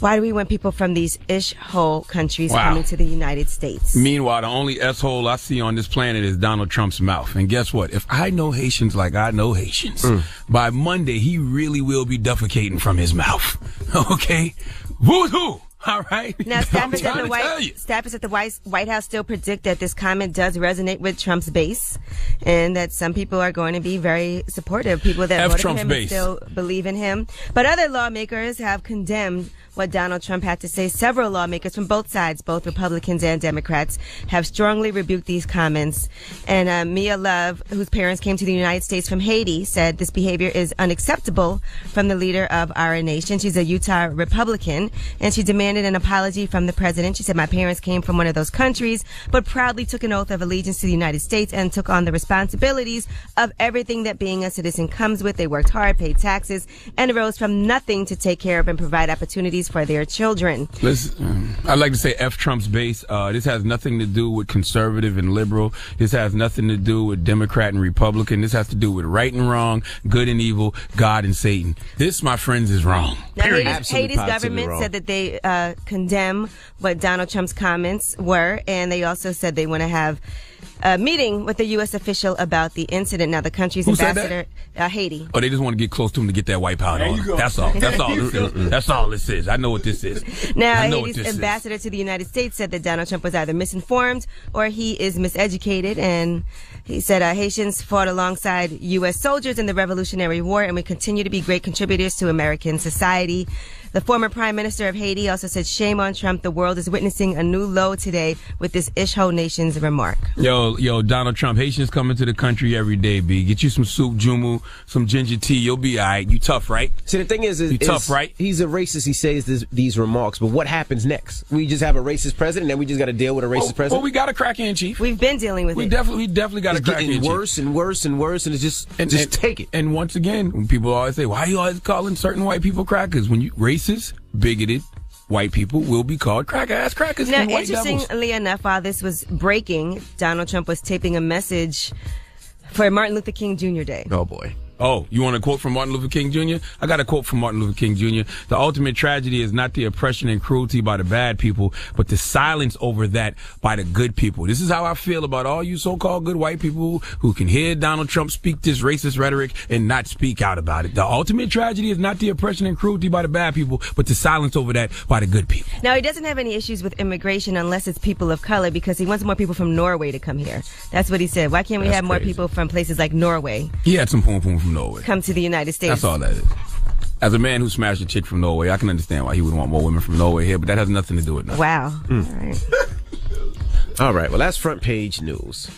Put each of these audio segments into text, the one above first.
Why do we want people from these ish-hole countries coming to the United States? Meanwhile, the only S-hole I see on this planet is Donald Trump's mouth. And guess what? If I know Haitians like I know Haitians, by Monday, he really will be defecating from his mouth. Okay? Woo-hoo! All right. Now, staffers at the White House still predict that this comment does resonate with Trump's base, and that some people are going to be very supportive. People that voted for him and still believe in him. But other lawmakers have condemned what Donald Trump had to say. Several lawmakers from both sides, both Republicans and Democrats, have strongly rebuked these comments. And Mia Love, whose parents came to the United States from Haiti, said this behavior is unacceptable from the leader of our nation. She's a Utah Republican, and she demanded an apology from the president. She said, my parents came from one of those countries, but proudly took an oath of allegiance to the United States and took on the responsibilities of everything that being a citizen comes with. They worked hard, paid taxes, and arose from nothing to take care of and provide opportunities for their children. Listen, I'd like to say F Trump's base. This has nothing to do with conservative and liberal. This has nothing to do with Democrat and Republican. This has to do with right and wrong, good and evil, God and Satan. This, my friends, is wrong. Now, Haiti's government said that they condemn what Donald Trump's comments were, and they also said they want to have a meeting with a U.S. official about the incident. Now, the country's ambassador, Haiti. Oh, they just want to get close to him to get that white powder on him. That's all. That's all. That's all this is. I know what this is. Now, Haiti's ambassador to the United States said that Donald Trump was either misinformed or he is miseducated, and he said Haitians fought alongside U.S. soldiers in the Revolutionary War, and we continue to be great contributors to American society. The former prime minister of Haiti also said, shame on Trump. The world is witnessing a new low today with this ish-ho nation's remark. Yo, Donald Trump, Haitians coming to the country every day, B. Get you some soup, jumu, some ginger tea. You'll be all right. You tough, right? See, the thing is tough, right? He's a racist. He says these remarks, but what happens next? We just have a racist president, and we just got to deal with a racist president? Well, we got a crack-in chief. We've been dealing with it. We definitely got a crack-in chief. It's worse and worse and worse, and it's just take it. And once again, when people always say, why are you always calling certain white people crackers? When you racist, bigoted white people will be called crackers now, and white devils. Interestingly enough, while this was breaking, Donald Trump was taping a message for Martin Luther King Jr. Day. Oh, boy. Oh, you want a quote from Martin Luther King Jr.? I got a quote from Martin Luther King Jr. The ultimate tragedy is not the oppression and cruelty by the bad people, but the silence over that by the good people. This is how I feel about all you so-called good white people who can hear Donald Trump speak this racist rhetoric and not speak out about it. The ultimate tragedy is not the oppression and cruelty by the bad people, but the silence over that by the good people. Now, he doesn't have any issues with immigration unless it's people of color, because he wants more people from Norway to come here. That's what he said. Why can't we have more people from places like Norway? He had some poom from Norway. Come to the United States. That's all that is. As a man who smashed a chick from Norway, I can understand why he would want more women from Norway here, but that has nothing to do with nothing. Wow. All right. Well, that's front page news.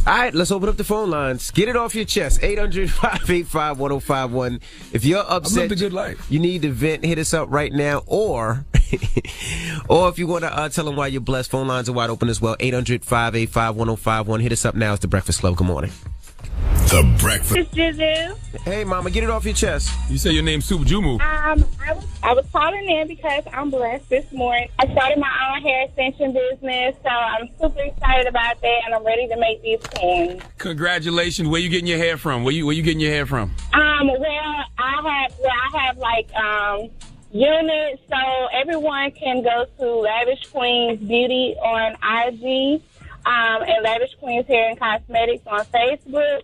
All right, let's open up the phone lines. Get it off your chest. 800-585-1051. If you're upset, I've lived a good life. You need to vent, hit us up right now. Or if you want to tell them why you're blessed, phone lines are wide open as well. 800-585-1051. Hit us up now. It's the Breakfast Club. Good morning. The Breakfast. This is Juju. Hey, Mama, get it off your chest. You say your name's Super Jumu. I was calling in because I'm blessed this morning. I started my own hair extension business, so I'm super excited about that, and I'm ready to make these pins. Congratulations. Where you getting your hair from? Where you getting your hair from? Well, I have like units, so everyone can go to Lavish Queens Beauty on IG, and Lavish Queens Hair and Cosmetics on Facebook.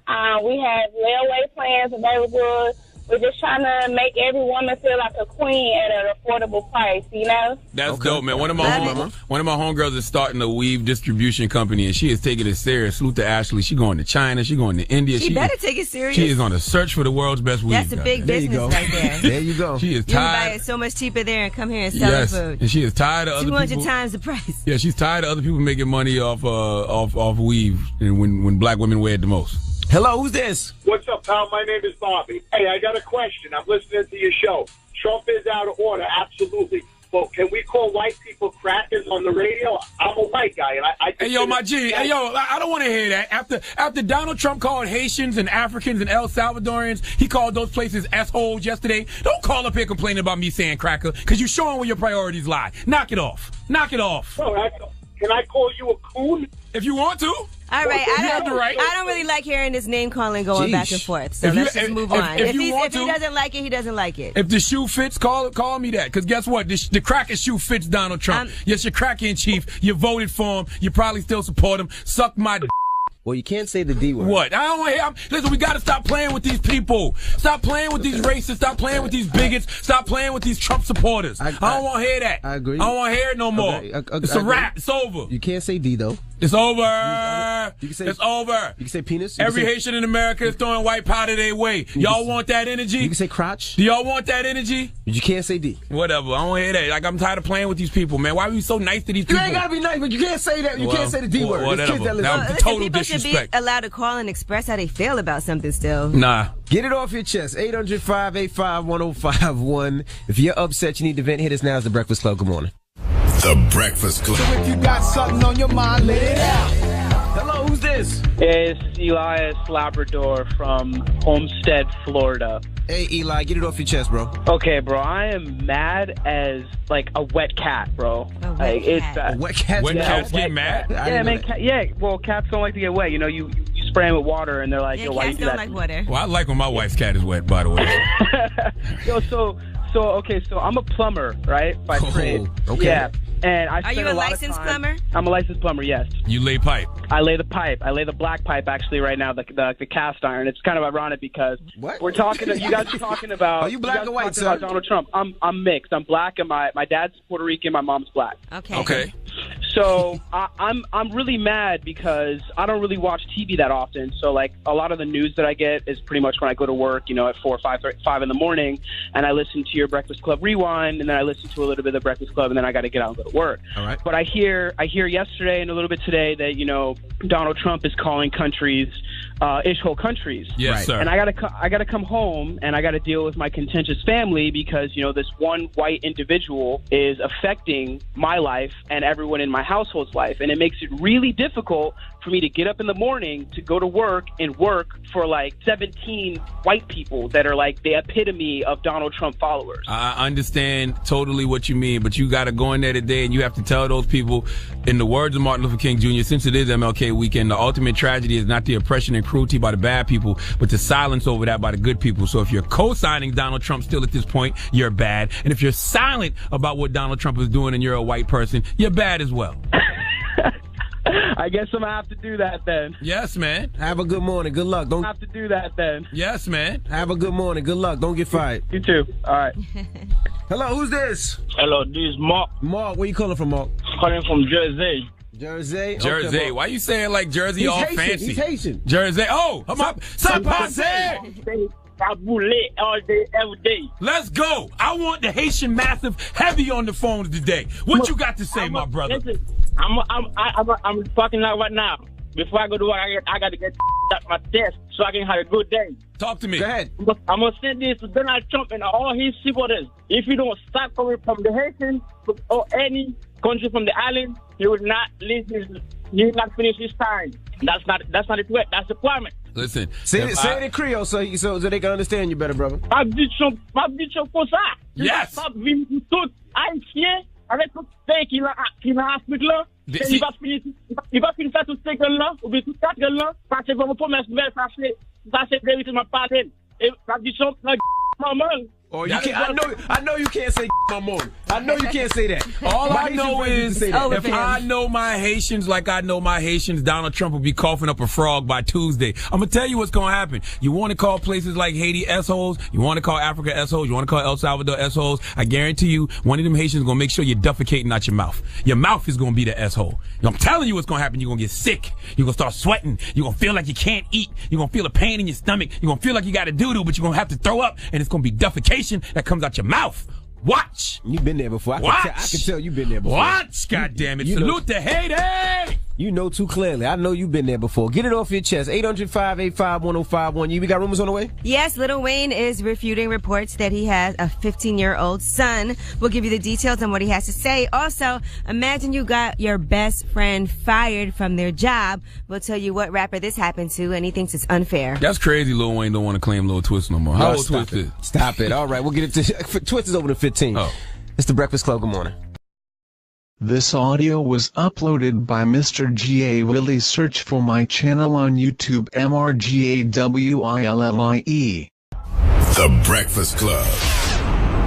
We have layaway plans available. We're just trying to make every woman feel like a queen at an affordable price, you know? That's dope, man. One of my homegirls is starting a weave distribution company, and she is taking it serious. Salute to Ashley. She going to China. She going to India. She better take it serious. She is on a search for the world's best weave. That's a big business right there. There you go. She is tired. You can buy tired. it so much cheaper there and come here and sell food. And she is tired of other people. 200 times the price. Yeah, she's tired of other people making money off weave, and when black women wear it the most. Hello, who's this? What's up, pal? My name is Bobby. Hey, I got a question. I'm listening to your show. Trump is out of order, absolutely. But can we call white people crackers on the radio? I'm a white guy, and I Hey, yo, my G. Hey, yo, I don't want to hear that. After Donald Trump called Haitians and Africans and El Salvadorians, he called those places assholes yesterday. Don't call up here complaining about me saying cracker, because you're showing where your priorities lie. Knock it off. Knock it off. No, Can I call you a coon? If you want to. All right, You have the right. I don't really like hearing this name calling going back and forth. So let's just move on. If he doesn't like it, he doesn't like it. If the shoe fits, call me that. Because guess what? The cracker shoe fits Donald Trump. Yes, you're cracker in chief. You voted for him. You probably still support him. Suck my d. Well, you can't say the D word. What? I don't want to hear. Listen, we got to stop playing with these people. Stop playing with these racists. Stop playing with these bigots. Stop playing with these Trump supporters. I don't want to hear that. I agree. I don't want to hear it no more. Okay, it's a wrap. It's over. You can't say D, though. It's over. You can say, it's over. You can say penis. Every Haitian in America is throwing white powder their way. Y'all want that energy? You can say crotch. Do y'all want that energy? But you can't say D. Whatever. I don't want to hear that. Like, I'm tired of playing with these people, man. Why are we so nice to these people? You ain't got to be nice, but you can't say that. You can't say the D word. Whatever. That total people disrespect. Should be allowed to call and express how they feel about something still. Nah. Get it off your chest. 800-585-1051. If you're upset, you need to vent. Hit us now. It's The Breakfast Club. Good morning. The Breakfast Club. So if you got something on your mind, let it out. Hello, who's this? It's Elias Labrador from Homestead, Florida. Hey, Eli, get it off your chest, bro. Okay, bro, I am mad as, like, a wet cat, bro. A wet cat. A wet cat? Wet cats get mad? Yeah, man, well, cats don't like to get wet. You know, you spray them with water, and they're like, yo, why you do that? Cats don't like water. Well, I like when my wife's cat is wet, by the way. Yo, so I'm a plumber, right, by trade. Okay. Yeah. And I Are you a licensed plumber? I'm a licensed plumber, yes. You lay pipe. I lay the pipe. I lay the black pipe, actually, right now, the cast iron. It's kind of ironic because we're talking. You guys are talking about. Are you black or white, sir? About Donald Trump. I'm mixed. I'm black, and my dad's Puerto Rican. My mom's black. Okay. So I'm really mad because I don't really watch TV that often. So like a lot of the news that I get is pretty much when I go to work, at 4 or 5 in the morning, and I listen to your Breakfast Club Rewind, and then I listen to a little bit of the Breakfast Club, and then I got to get out and go to work. All right. But I hear yesterday and a little bit today that Donald Trump is calling countries ishhole countries. Yes, sir. And I gotta come home and I gotta deal with my contentious family because this one white individual is affecting my life and everyone in my household's life, and it makes it really difficult for me to get up in the morning to go to work and work for like 17 white people that are like the epitome of Donald Trump followers. I understand totally what you mean, but you got to go in there today and you have to tell those people, in the words of Martin Luther King Jr., since it is MLK weekend, the ultimate tragedy is not the oppression and cruelty by the bad people, but the silence over that by the good people. So if you're co-signing Donald Trump still at this point, you're bad. And if you're silent about what Donald Trump is doing and you're a white person, you're bad as well. I guess I'm going to have to do that then. Yes, man. Have a good morning. Good luck. Don't have to do that then. Yes, man. Have a good morning. Good luck. Don't get fired. You too. All right. Hello, who's this? Hello, this is Mark. Mark, where you calling from, Mark? Calling from Jersey. Jersey? Jersey. Okay, why you saying like Jersey he's all Haitian. fancy? He's Haitian. Jersey. Oh, I'm up. All day, every day. Let's go. I want the Haitian Massive heavy on the phones today. What you got to say, my brother? Listen, I'm fucking out right now. Before I go to work, I got to get at my desk so I can have a good day. Talk to me. Go ahead. I'm going to send this to Donald Trump and all his supporters. If you don't stop coming from the Haitian or any country from the island, he will not leave he will not finish his time. That's not a threat. That's a requirement. Listen. Say it in Creole so they can understand you better, brother. Yes. Avec tout pays qui est en Afrique là, il va finir ça tout ces gueules là, ou bien tout quatre gueules là, parce que vos promesses nouvelles, ça c'est véritablement parler. Et ça dit son maman. Oh, you can't, I know you can't say no more. I know you can't say that. All I know is if I know my Haitians like I know my Haitians, Donald Trump will be coughing up a frog by Tuesday. I'm going to tell you what's going to happen. You want to call places like Haiti S-holes? You want to call Africa S-holes? You want to call El Salvador S-holes? I guarantee you, one of them Haitians is going to make sure you're defecating out your mouth. Your mouth is going to be the S-hole. I'm telling you what's going to happen. You're going to get sick. You're going to start sweating. You're going to feel like you can't eat. You're going to feel a pain in your stomach. You're going to feel like you got to doo-doo, but you're going to have to throw up, and it's going to be defecation that comes out your mouth. Watch. You've been there before. I can tell you've been there before. Watch. God damn it. Salute to Haiti. You know too clearly. I know you've been there before. Get it off your chest. 800-585-1051. We got rumors on the way? Yes, Lil Wayne is refuting reports that he has a 15-year-old son. We'll give you the details on what he has to say. Also, imagine you got your best friend fired from their job. We'll tell you what rapper this happened to, and he thinks it's unfair. That's crazy. Lil Wayne don't want to claim Lil Twist no more. How old Twist is? Stop it. All right, we'll get it to Twist is over to 15. Oh. It's the Breakfast Club. Good morning. This audio was uploaded by Mr. G.A. Willie. Search for my channel on YouTube, MRGAWILLIE. The Breakfast Club.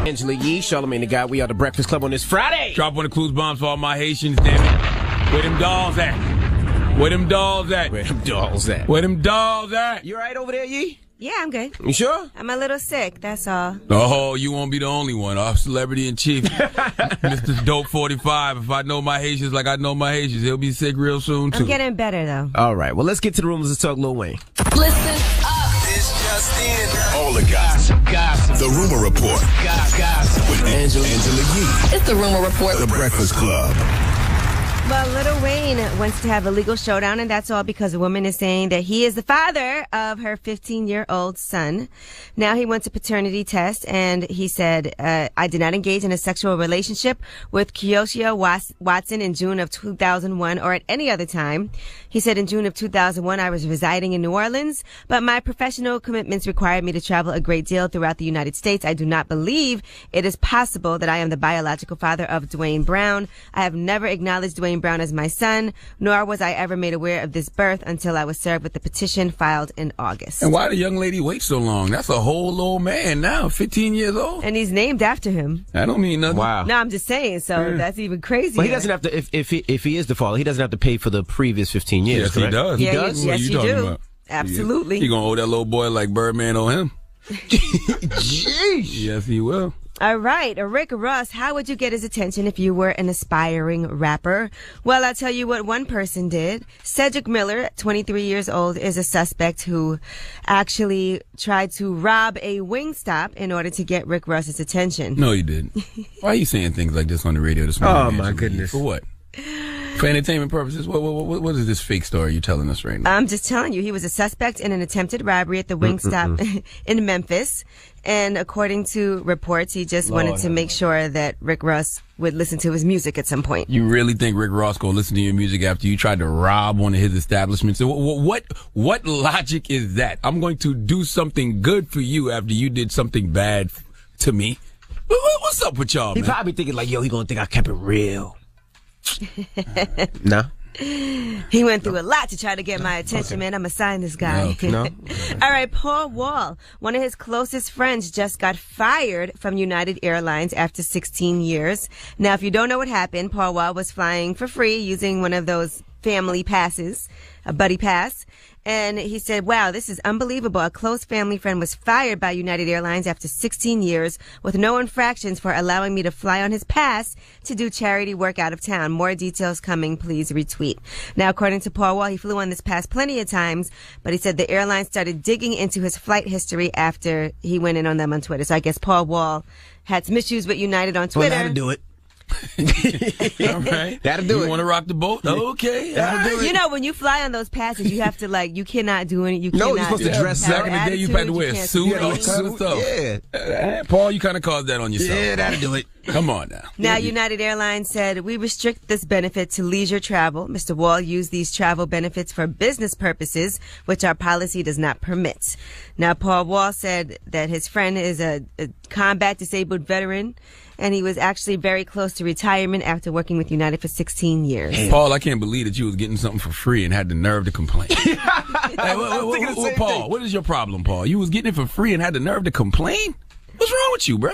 Angela Yee, Charlamagne the Guy. We are the Breakfast Club on this Friday. Drop one of the clues bombs for all my Haitians, damn it. Where them dolls at? Where them dolls at? Where them dolls at? Where them dolls at? You all right over there, Yee? Yeah, I'm good. You sure? I'm a little sick, that's all. Oh, you won't be the only one. Our celebrity in chief, Mr. Dope 45. If I know my Haitians like I know my Haitians, he'll be sick real soon, too. I'm getting better, though. All right. Well, let's get to the rumors. Let's talk Lil Wayne. Listen up. It's just in. All the gossip. The Rumor Report. Gossip. With Angela Yee. It's the Rumor Report. The Breakfast Club. Well, Lil Wayne wants to have a legal showdown, and that's all because a woman is saying that he is the father of her 15-year-old son. Now he wants a paternity test, and he said, I did not engage in a sexual relationship with Keoshia Watson in June of 2001 or at any other time. He said in June of 2001, I was residing in New Orleans, but my professional commitments required me to travel a great deal throughout the United States. I do not believe it is possible that I am the biological father of Dwayne Brown. I have never acknowledged Dwayne Brown as my son, nor was I ever made aware of this birth until I was served with the petition filed in August. And why the young lady wait so long? That's a whole old man now, 15 years old. And he's named after him. I don't mean nothing. Wow. No, I'm just saying, so that's even crazier. Well, he doesn't have to, if he is the father, he doesn't have to pay for the previous 15 years, Yes, correct? he does. He Yeah, does? yes, you you talking do. about? Absolutely. He gonna owe that little boy like Birdman owe him. Jeez. Yes, he will. All right, Rick Ross, how would you get his attention if you were an aspiring rapper? Well, I'll tell you what one person did. Cedric Miller, 23 years old, is a suspect who actually tried to rob a Wingstop in order to get Rick Ross's attention. No, he didn't. Why are you saying things like this on the radio this morning? Oh, my Angela? goodness. For what? For entertainment purposes? What is this fake story you're telling us right now? I'm just telling you, he was a suspect in an attempted robbery at the Wingstop in Memphis. And according to reports, he just wanted to make sure that Rick Ross would listen to his music at some point. You really think Rick Ross gonna listen to your music after you tried to rob one of his establishments? What logic is that? I'm going to do something good for you after you did something bad to me. What's up with y'all, He man? probably thinking like, yo, he gonna think I kept it real. No? He went through a lot to try to get my attention, man. I'm going to sign this guy. No? All right, Paul Wall, one of his closest friends, just got fired from United Airlines after 16 years. Now, if you don't know what happened, Paul Wall was flying for free using one of those family passes, a buddy pass. And he said, wow, this is unbelievable. A close family friend was fired by United Airlines after 16 years with no infractions for allowing me to fly on his pass to do charity work out of town. More details coming. Please retweet. Now, according to Paul Wall, he flew on this pass plenty of times, but he said the airline started digging into his flight history after he went in on them on Twitter. So I guess Paul Wall had some issues with United on Twitter. Well, that'll do it. All right. That'll do it. You want to rock the boat? Okay. That'll do it. You know, when you fly on those passes, you have to you cannot do any. No, you're supposed to dress Back in the day, you had to wear a suit, all kind of stuff. Yeah. Paul, you kind of caused that on yourself. Yeah, that'll do it. Come on now. Now, United Airlines said, we restrict this benefit to leisure travel. Mr. Wall used these travel benefits for business purposes, which our policy does not permit. Now, Paul Wall said that his friend is a combat disabled veteran, and he was actually very close to retirement after working with United for 16 years. Hey, Paul, I can't believe that you was getting something for free and had the nerve to complain. Hey, Paul, what is your problem, Paul? You was getting it for free and had the nerve to complain? What's wrong with you, bro?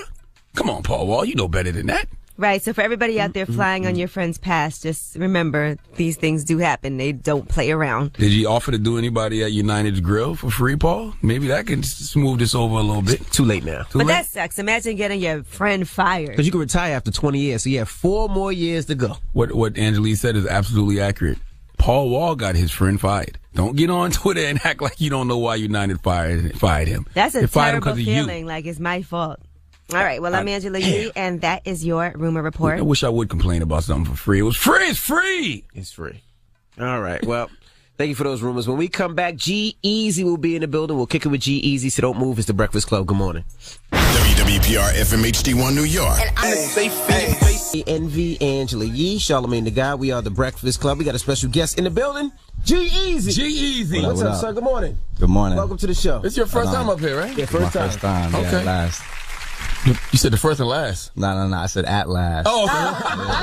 Come on, Paul Wall, you know better than that. Right, so for everybody out there flying on your friend's pass, just remember, these things do happen. They don't play around. Did you offer to do anybody at United's grill for free, Paul? Maybe that can smooth this over a little bit. Too late now. But that sucks. Imagine getting your friend fired. Because you can retire after 20 years, so you have 4 more years to go. What Angelique said is absolutely accurate. Paul Wall got his friend fired. Don't get on Twitter and act like you don't know why United fired him. That's a they fired him terrible 'cause of feeling, you. like it's my fault. All right, well, I'm Angela Yee, and that is your Rumor Report. I wish I would complain about something for free. It was free. It's free. It's free. All right. Well, thank you for those rumors. When we come back, G-Eazy will be in the building. We'll kick it with G-Eazy, so don't move. It's the Breakfast Club. Good morning. WWPR FM HD1 New York. And I'm Envy, Angela Yee, Charlamagne the Guy. We are the Breakfast Club. We got a special guest in the building, G-Eazy. G-Eazy. What's up, son? Good morning. Good morning. Welcome to the show. It's your first time up here, right? Yeah, first time. First time. Okay. Yeah, last. You said the first and last. No. I said at last. I was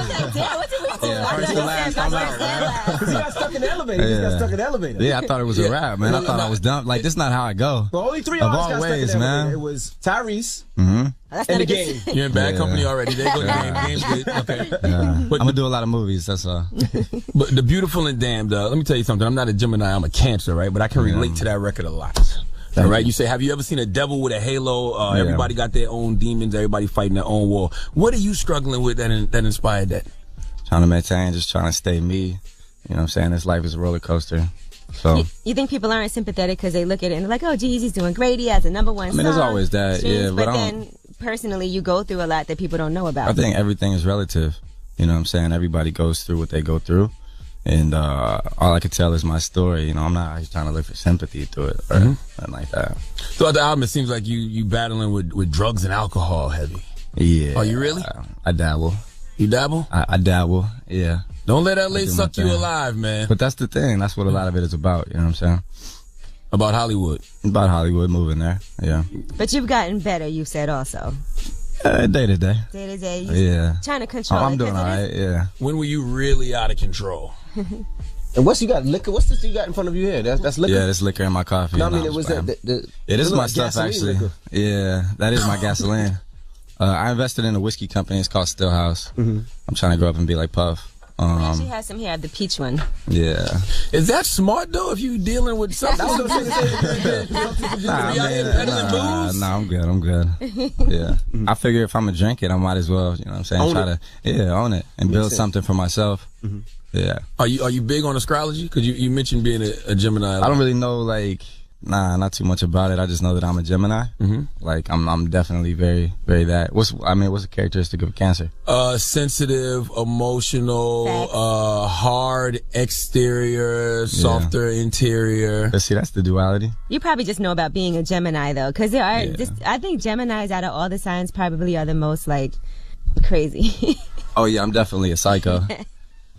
like, damn, what did we do? Yeah, first and last. I'm out, man. Because he got stuck in the elevator. He just got stuck in the elevator. Yeah, I thought it was a rap, man. I thought I was done. Like, this is not how I go. Well, only 3 of of us all got ways, stuck in the elevator. man. It was Tyrese That's and not the a good game. You're in bad company already. They go game's good. Okay. I'm But gonna do a lot of movies. That's all. But The Beautiful and Damned, let me tell you something. I'm not a Gemini, I'm a Cancer, right? But I can relate to that record a lot. All right, you say, have you ever seen a devil with a halo? Everybody got their own demons, everybody fighting their own war. What are you struggling with that inspired that? Trying to maintain, just trying to stay me. You know what I'm saying? This life is a roller coaster. So you think people aren't sympathetic because they look at it and they're like, oh, geez, he's doing great. He has a #1 song. I mean, there's always that, streams, yeah. But But then, personally, you go through a lot that people don't know about. I think everything is relative. You know what I'm saying? Everybody goes through what they go through. And all I could tell is my story. You know, I'm not trying to look for sympathy through it or nothing like that. Throughout the album, it seems like you battling with drugs and alcohol heavy. Yeah. Are you really? I dabble. You dabble? I dabble, yeah. Don't let LA do my suck you thing. alive, man. But that's the thing. That's what a lot of it is about. You know what I'm saying? About Hollywood. About Hollywood, moving there. Yeah. But you've gotten better, you said also. Day to day. Day to day. Yeah. Trying to control it. I'm doing all right, yeah. When were you really out of control? And what's you got? Liquor? What's this you got in front of you here? That's liquor? Yeah, there's liquor in my coffee. No, I mean, it was that. It is look my like stuff, gasoline actually. liquor. Yeah, that is my gasoline. I invested in a whiskey company. It's called Stillhouse. I'm trying to grow up and be like Puff. She has some here, the peach one. Yeah. Is that smart, though, if you're dealing with something? Nah, I'm good. Yeah. I figure if I'm gonna drink it, I might as well, you know what I'm saying, own it and build something for myself. Yeah. Are you big on astrology? Because you mentioned being a Gemini. I don't really know, not too much about it. I just know that I'm a Gemini. Like I'm definitely very, very that. What's a characteristic of a Cancer? Sensitive, emotional, hard exterior, softer interior. Let's see, that's the duality. You probably just know about being a Gemini though, because there are I think Geminis out of all the signs probably are the most crazy. Oh yeah, I'm definitely a psycho.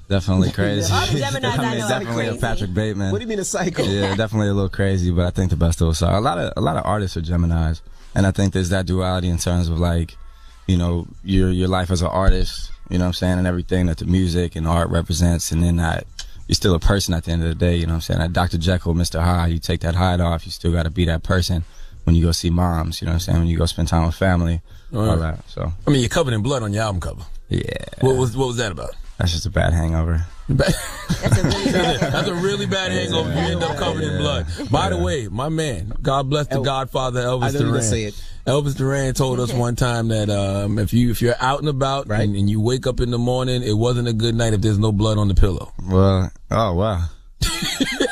Definitely crazy. All the Geminis I know definitely are a crazy. Patrick Bateman. What do you mean a psycho? Yeah, definitely a little crazy, but I think the best of us are. A lot of artists are Geminis, and I think there's that duality in terms of your life as an artist, you know what I'm saying, and everything that the music and art represents, and then that you're still a person at the end of the day, you know what I'm saying. That Dr. Jekyll, Mr. Hyde, you take that hide off, you still got to be that person when you go see moms, you know what I'm saying, when you go spend time with family, all that. So I mean, you're covered in blood on your album cover. Yeah. What was that about? That's just a bad hangover. That's a really bad hangover. You end up covered in blood. By the way, my man, God bless the Godfather Elvis Duran. Elvis Duran told us one time that if you're out and about and you wake up in the morning, it wasn't a good night if there's no blood on the pillow. Well, oh wow.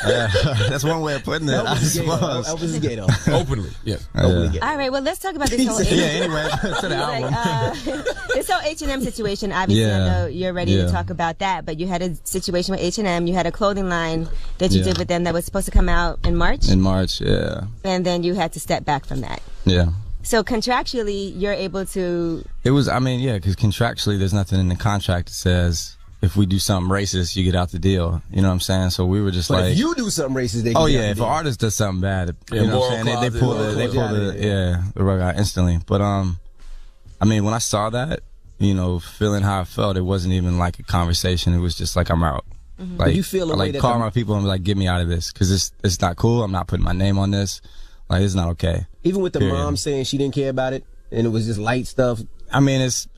Yeah, that's one way of putting it. Elvis is gay though. Openly, yes. All right, well, let's talk about this whole anyway, to the album. This whole H&M situation. Obviously, I know you're ready to talk about that, but you had a situation with H&M. You had a clothing line that you did with them that was supposed to come out in March. In March, yeah. And then you had to step back from that. Yeah. So contractually, you're able to. It was, because contractually, there's nothing in the contract that says if we do something racist, you get out the deal. You know what I'm saying? So we were just if you do something racist, they get out the if deal. an artist does something bad, you know what I'm saying? They pull the rug out instantly. But when I saw that, feeling how I felt, it wasn't even like a conversation. It was just like, I'm out. Like, you feel I call my people and be like, get me out of this, because it's not cool. I'm not putting my name on this. Like, it's not okay. Even with the mom saying she didn't care about it and it was just light stuff. I mean, it's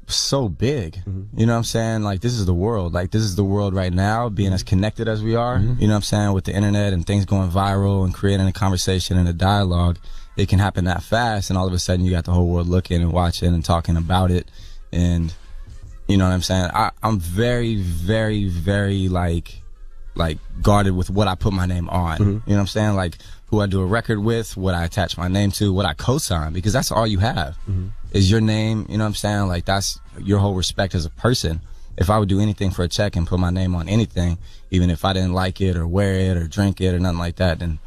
so big. You know what I'm saying? Like, this is the world. Like, this is the world right now, being as connected as we are. You know what I'm saying? With the internet and things going viral and creating a conversation and a dialogue, it can happen that fast. And all of a sudden, you got the whole world looking and watching and talking about it. And you know what I'm saying? I'm very, very, very, like guarded with what I put my name on. You know what I'm saying? Like, who I do a record with, what I attach my name to, what I co-sign, because that's all you have is your name. You know what I'm saying? Like, that's your whole respect as a person. If I would do anything for a check and put my name on anything, even if I didn't like it or wear it or drink it or nothing like that, then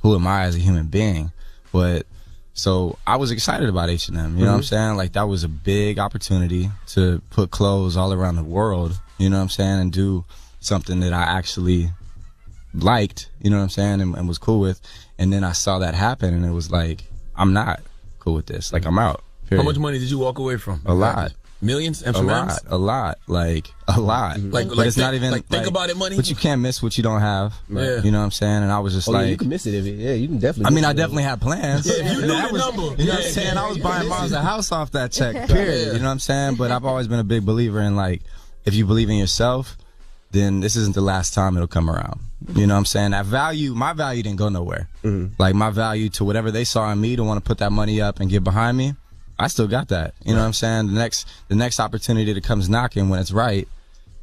who am I as a human being? But so I was excited about H&M. You know what I'm saying? Like, that was a big opportunity to put clothes all around the world, you know what I'm saying, and do something that I actually liked, you know what I'm saying, and was cool with. And then I saw that happen, and it was like, I'm not cool with this. Like, I'm out. How much money did you walk away from? A lot. Millions? A lot. Like, a lot. Like it's not even like think about it, money. But you can't miss what you don't have. Yeah. You know what I'm saying? And I was just like, you can miss it. You can definitely. I mean, I definitely had plans. Yeah, if you knew the number. You know what I'm saying? I was buying miles a house off that check. Period. You know what I'm saying? But I've always been a big believer in, like, if you believe in yourself, then this isn't the last time it'll come around. You know what I'm saying? That value, my value didn't go nowhere. Like, my value to whatever they saw in me to want to put that money up and get behind me, I still got that. You know what I'm saying? The next opportunity that comes knocking when it's right, you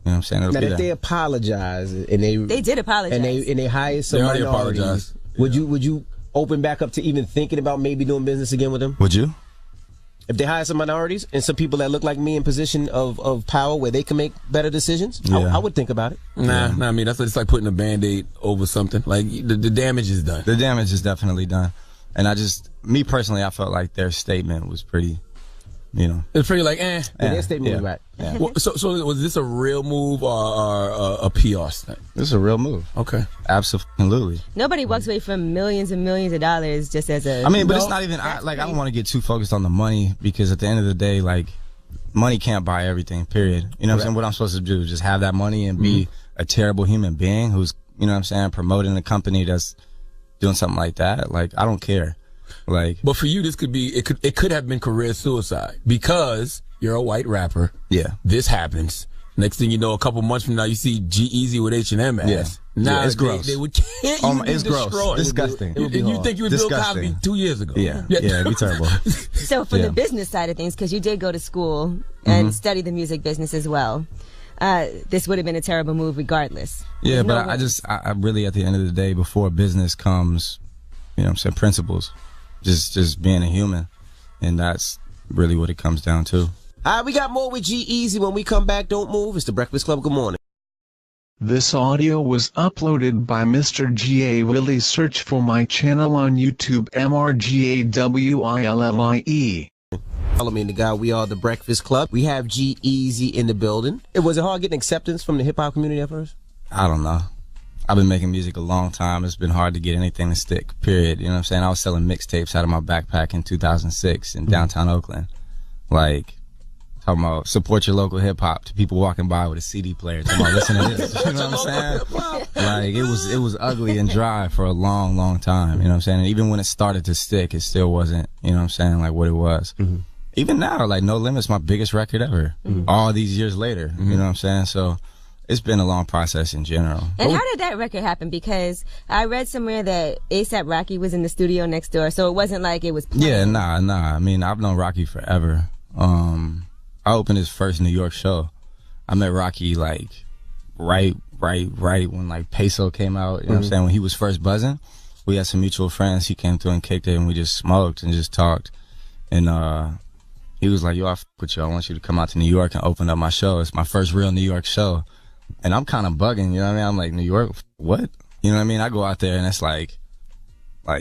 know what I'm saying? It'll now, be if there. they apologize and they did apologize and they hire some already minorities, apologized. would you open back up to even thinking about maybe doing business again with them? Would you? If they hire some minorities and some people that look like me in position of power where they can make better decisions, I would think about it. Nah, I mean, it's like putting a Band-Aid over something. Like, the damage is done. The damage is definitely done. And me personally, I felt like their statement was pretty, you know. It's pretty like, eh. Yeah, their statement was right. Yeah. Well, so was this a real move or a PR stunt? This is a real move. Okay. Absolutely. Nobody walks away from millions and millions of dollars just as a. I mean, but it's not even, I don't want to get too focused on the money, because at the end of the day, like, money can't buy everything, period. You know what I'm saying? What I'm supposed to do is just have that money and be a terrible human being who's, you know what I'm saying, promoting a company that's doing something like that. Like, I don't care. Like, but for you, this could be, it could have been career suicide, because you're a white rapper. Yeah. This happens. Next thing you know, a couple months from now, you see G-Eazy with H&M ass. Yeah. Now it's gross. They would can't it's destroyed. gross. Disgusting. You think you were Bill Cosby 2 years ago. Yeah, it'd be terrible. So for the business side of things, because you did go to school and study the music business as well, this would have been a terrible move regardless. Yeah, but I really, at the end of the day, before business comes, you know what I'm saying, principles, just being a human. And that's really what it comes down to. All right, we got more with G-Eazy. When we come back, don't move. It's the Breakfast Club. Good morning. This audio was uploaded by Mr. G.A. Willie. Search for my channel on YouTube, MRGAWILLIE. Follow me in the guy. We are the Breakfast Club. We have G-Eazy in the building. Was it hard getting acceptance from the hip-hop community at first? I don't know. I've been making music a long time. It's been hard to get anything to stick, period. You know what I'm saying? I was selling mixtapes out of my backpack in 2006 in downtown Oakland. Like, talking about support your local hip-hop to people walking by with a CD player. Talking about listen to this. You know what I'm saying? Like, it was ugly and dry for a long, long time. You know what I'm saying? And even when it started to stick, it still wasn't, you know what I'm saying, like what it was. Even now, like, No Limit's my biggest record ever. All these years later. You know what I'm saying? So it's been a long process in general. And how did that record happen? Because I read somewhere that A$AP Rocky was in the studio next door, so it wasn't like it was playing. Yeah, nah. I mean, I've known Rocky forever. I opened his first New York show. I met Rocky like right when like Peso came out. You know what I'm saying? When he was first buzzing, we had some mutual friends. He came through and kicked it, and we just smoked and just talked. And he was like, "Yo, I fuck with you. I want you to come out to New York and open up my show. It's my first real New York show." And I'm kind of bugging, you know what I mean? I'm like, New York, what? You know what I mean? I go out there and it's like,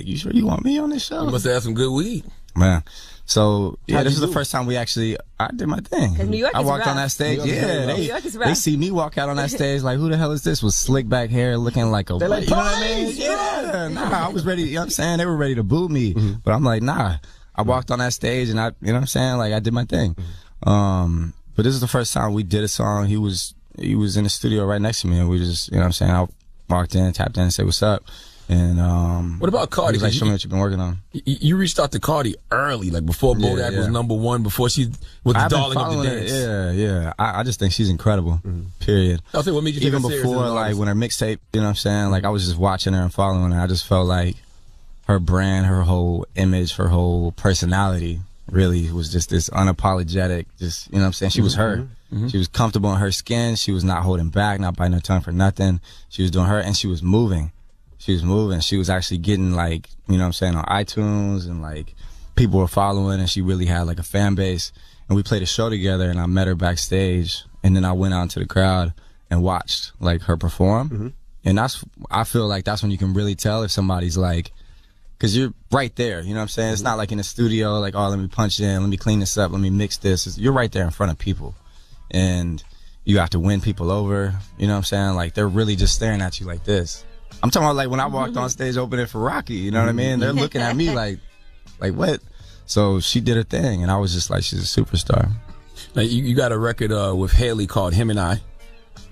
you sure you want me on this show? You must have some good weed. Man. So, yeah, this is the first time I did my thing. New York I is walked rough. on that stage. New York is rough. They see me walk out on that stage like, who the hell is this? With slick back hair looking like a, They're like, you know what I mean? Yeah, nah, I was ready, you know what I'm saying? They were ready to boo me. But I'm like, nah. I walked on that stage and you know what I'm saying? Like, I did my thing. But this is the first time we did a song. He was in the studio right next to me, and we just, you know what I'm saying? I walked in, tapped in, and said, what's up? And what about Cardi? He was like, show me what you've been working on. You reached out to Cardi early, like before Bodak was #1, before she was the darling of the dance. Yeah. I just think she's incredible. Period. I'll say, what made you take even her serious before, like when her mixtape, you know what I'm saying? Like I was just watching her and following her. I just felt like her brand, her whole image, her whole personality really was just this unapologetic, just, you know what I'm saying? She was her. She was comfortable in her skin. She was not holding back, not biting her tongue for nothing. She was doing her, and she was moving. She was moving. She was actually getting, like, you know what I'm saying, on iTunes, and like people were following, and she really had like a fan base. And we played a show together, and I met her backstage, and then I went out into the crowd and watched like her perform. And I feel like that's when you can really tell if somebody's like, because you're right there, you know what I'm saying? It's not like in a studio, like, oh, let me punch in, let me clean this up, let me mix this. You're right there in front of people. And you have to win people over, you know what I'm saying? Like, they're really just staring at you like this. I'm talking about, like, when I walked on stage opening for Rocky, you know what I mean? They're looking at me like what? So she did her thing, and I was just like, she's a superstar. Now, you got a record with Haley called Him and I.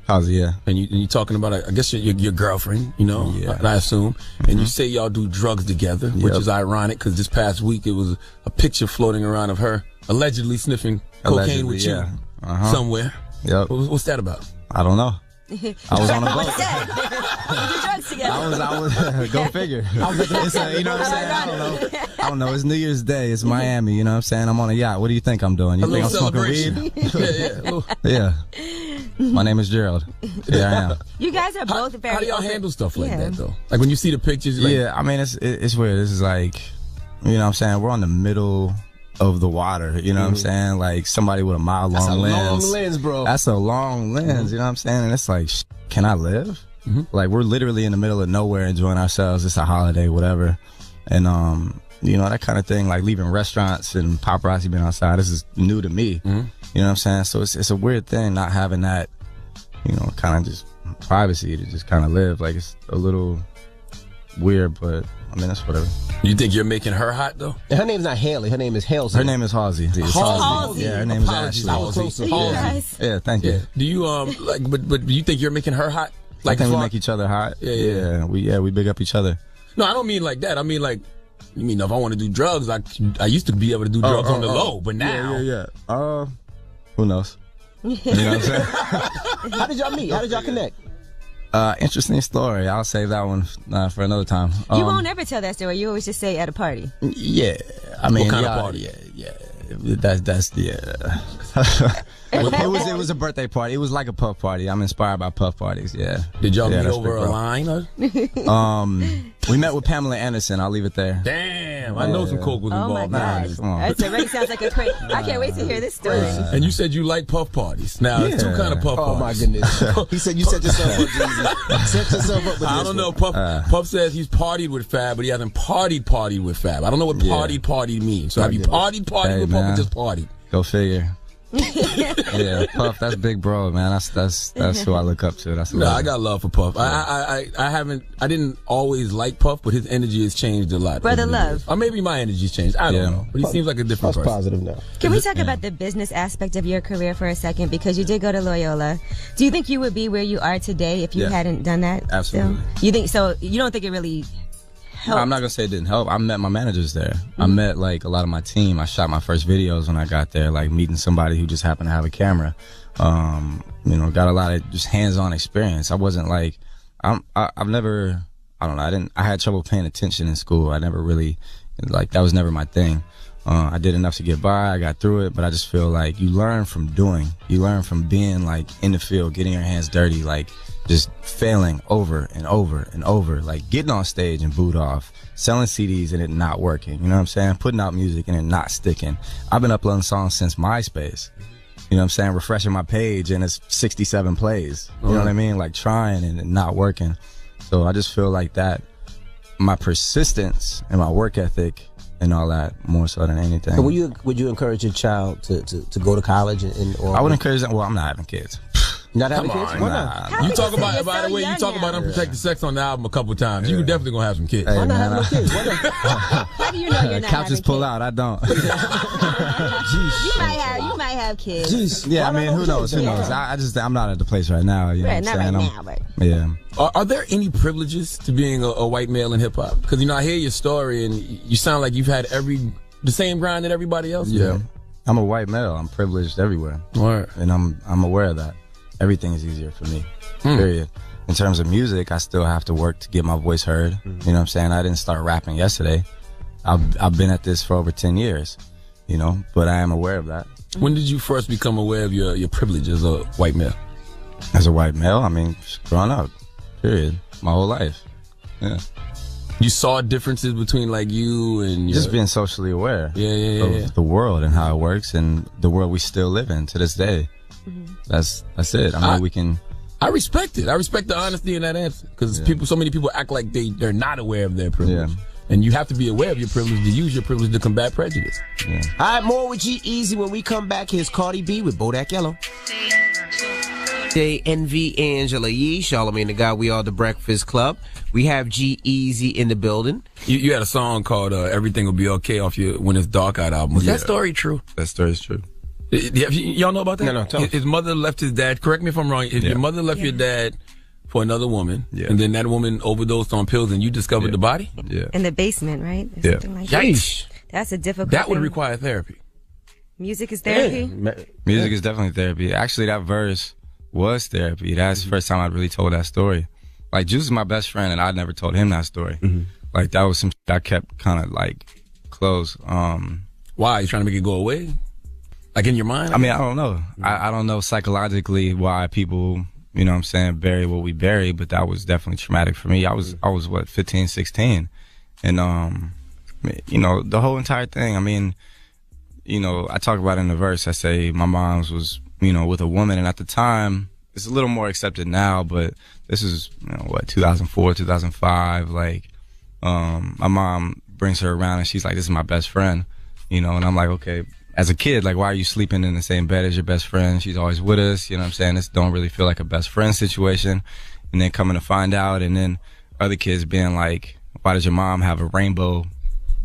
How's it? Yeah. And you talking about, I guess, your girlfriend, you know, Yeah. I assume. And you say y'all do drugs together, which is ironic because this past week it was a picture floating around of her allegedly sniffing cocaine with you somewhere. Yep. What's that about? I don't know. I was on a boat. We do drugs together. I was go figure. It's you know what I'm saying? I don't know. It's New Year's Day. It's Miami. You know what I'm saying? I'm on a yacht. What do you think I'm doing? You think I'm smoking weed? Yeah. My name is Gerald. Yeah, I am. You guys are both very. How do y'all handle stuff like that though? Like when you see the pictures. Like, yeah, I mean it's weird. This is like, you know what I'm saying? We're on the middle of the water, you know what I'm saying? Like somebody with a mile long lens. That's a long lens, bro. That's a long lens, you know what I'm saying? And it's like, can I live? Like we're literally in the middle of nowhere enjoying ourselves. It's a holiday, whatever. And you know, that kind of thing, like leaving restaurants and paparazzi being outside, this is new to me. You know what I'm saying? So it's a weird thing not having that, you know, kind of just privacy to just kind of live. Like it's a little weird, but I mean, that's whatever. You think you're making her hot though? Her name's not Haley. Her name is Halsey. Her name is Halsey. Halsey. Yeah, her name is Ashley. I was closer. Yeah, thank you. Do you like? But do you think you're making her hot? Like, I think we make each other hot. Yeah. We big up each other. No, I don't mean like that. I mean like, you mean if I want to do drugs, I used to be able to do drugs on the low, but now, who knows? You know what I'm saying? How did y'all meet? How did y'all connect? Interesting story. I'll save that one for another time. You won't ever tell that story. You always just say at a party. Yeah, I mean, what kind of party? Yeah. That's It was a birthday party. It was like a puff party. I'm inspired by puff parties. Yeah. Did y'all meet over a line? We met with Pamela Anderson. I'll leave it there. Damn, I know some coke was involved. Oh my God, come on. that already sounds like a crazy. I can't wait to hear this story. And you said you like puff parties. Now, there's two kind of puff parties. Oh my goodness. He said you set yourself up, Jeezy. Set yourself up with I don't know. Puff says he's partied with Fab, but he hasn't partied with Fab. I don't know what partied means. So have you partied with Puff or just partied? Go figure. Yeah, Puff, that's big bro, man. That's who I look up to. No, I got love for Puff. I didn't always like Puff, but his energy has changed a lot. Brother Love. Or maybe my energy's changed. I don't know. But he seems like a different person. Positive now. Can we talk about the business aspect of your career for a second? Because you did go to Loyola. Do you think you would be where you are today if you hadn't done that? Absolutely. You think so? You don't think it really helped? No, I'm not gonna say it didn't help. I met my managers there. I met like a lot of my team. I shot my first videos when I got there, like meeting somebody who just happened to have a camera. You know, got a lot of just hands-on experience. I wasn't like, I've never, I don't know, I had trouble paying attention in school. I never really, like, that was never my thing. I did enough to get by. I got through it, but I just feel like you learn from doing. You learn from being like in the field, getting your hands dirty, like just failing over and over and over, like getting on stage and boot off, selling CDs and it not working. You know what I'm saying? Putting out music and it not sticking. I've been uploading songs since MySpace. You know what I'm saying? Refreshing my page and it's 67 plays. You know what I mean? Like trying and it not working. So I just feel like that, my persistence and my work ethic and all that more so than anything. So would you encourage your child to go to college or? I would encourage them. Well, I'm not having kids. Not having kids? Why not? You talk about, by the way, you talk about unprotected sex on the album a couple times. You definitely gonna have some kids. Hey, Why not man, have no kids? Why not? How do you know you're not couches having pull kids? out. I don't. You might have kids. Jeez. Yeah, I Why mean, not who no knows? kids? Who knows? I'm not at the place right now. You know Right, what not I'm right saying? now, but Yeah. Are there any privileges to being a white male in hip hop? Because I hear your story and you sound like you've had the same grind that everybody else. Yeah. I'm a white male. I'm privileged everywhere. Right. And I'm aware of that. Everything is easier for me. Period. In terms of music, I still have to work to get my voice heard. You know what I'm saying? I didn't start rapping yesterday. I've been at this for over 10 years, you know, but I am aware of that. When did you first become aware of your privilege as a white male? As a white male, I mean, growing up, period. My whole life. Yeah. You saw differences between like you and your... Just being socially aware of the world and how it works and the world we still live in to this day. That's it. I mean, we can... I respect it. I respect the honesty in that answer because so many people act like they're not aware of their privilege. Yeah. And you have to be aware of your privilege to use your privilege to combat prejudice. Yeah. All right, more with G-Eazy when we come back. Here's Cardi B with Bodak Yellow. Day Envy, Angela Yee, Charlamagne the Guy, we are the Breakfast Club. We have G-Eazy in the building. You had a song called Everything Will Be Okay off your When It's Dark Out album. Was that story true? That story is true. Y'all know about that? No, tell us. His mother left his dad, correct me if I'm wrong, your mother left your dad for another woman, and then that woman overdosed on pills and you discovered the body? Yeah. In the basement, right? Or something like Yikes. That's a difficult That would thing. require therapy. Music is therapy? Music is definitely therapy. Actually, that verse was therapy. That's the first time I really told that story. Like, Juice is my best friend, and I never told him that story. Like, that was some shit I kept kind of, like, close. Why? You trying to make it go away? Like, in your mind? I mean, I don't know. I don't know psychologically why people, you know what I'm saying, bury what we bury, but that was definitely traumatic for me. I was what, 15, 16? And, you know, the whole entire thing, I mean, you know, I talk about it in the verse. I say my mom's was, you know, with a woman, and at the time, it's a little more accepted now, but this is, you know, what, 2004, 2005, like, my mom brings her around and she's like, this is my best friend, you know, and I'm like, okay, as a kid, like, why are you sleeping in the same bed as your best friend? She's always with us, you know what I'm saying? This don't really feel like a best friend situation. And then coming to find out, and then other kids being like, why does your mom have a rainbow,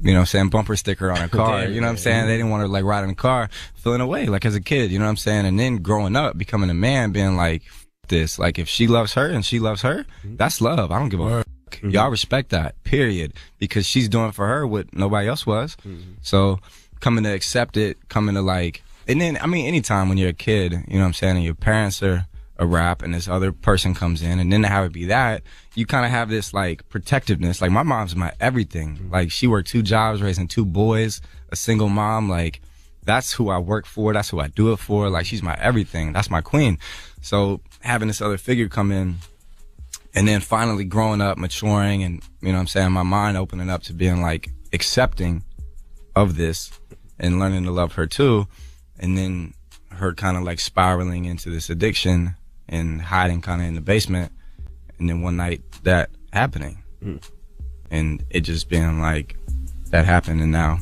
you know what I'm saying, bumper sticker on her car? You know what I'm saying? They didn't want her, like, ride in the car, feeling away, like, as a kid, you know what I'm saying? And then growing up, becoming a man, being like, this, like, if she loves her and she loves her, that's love. I don't give a fuck. Y'all respect that, period. Because she's doing for her what nobody else was. So coming to accept it, coming to, like, and then, I mean, anytime when you're a kid, you know what I'm saying, and your parents are a rap and this other person comes in, and then to have it be that, you kind of have this, like, protectiveness. Like, my mom's my everything. Like, she worked 2 jobs, raising 2 boys, a single mom. Like, that's who I work for. That's who I do it for. Like, she's my everything. That's my queen. So having this other figure come in, and then finally growing up, maturing, and, you know what I'm saying, my mind opening up to being, like, accepting of this and learning to love her too, and then her kind of, like, spiraling into this addiction and hiding kind of in the basement, and then one night that happening, and it just being like, that happened, and now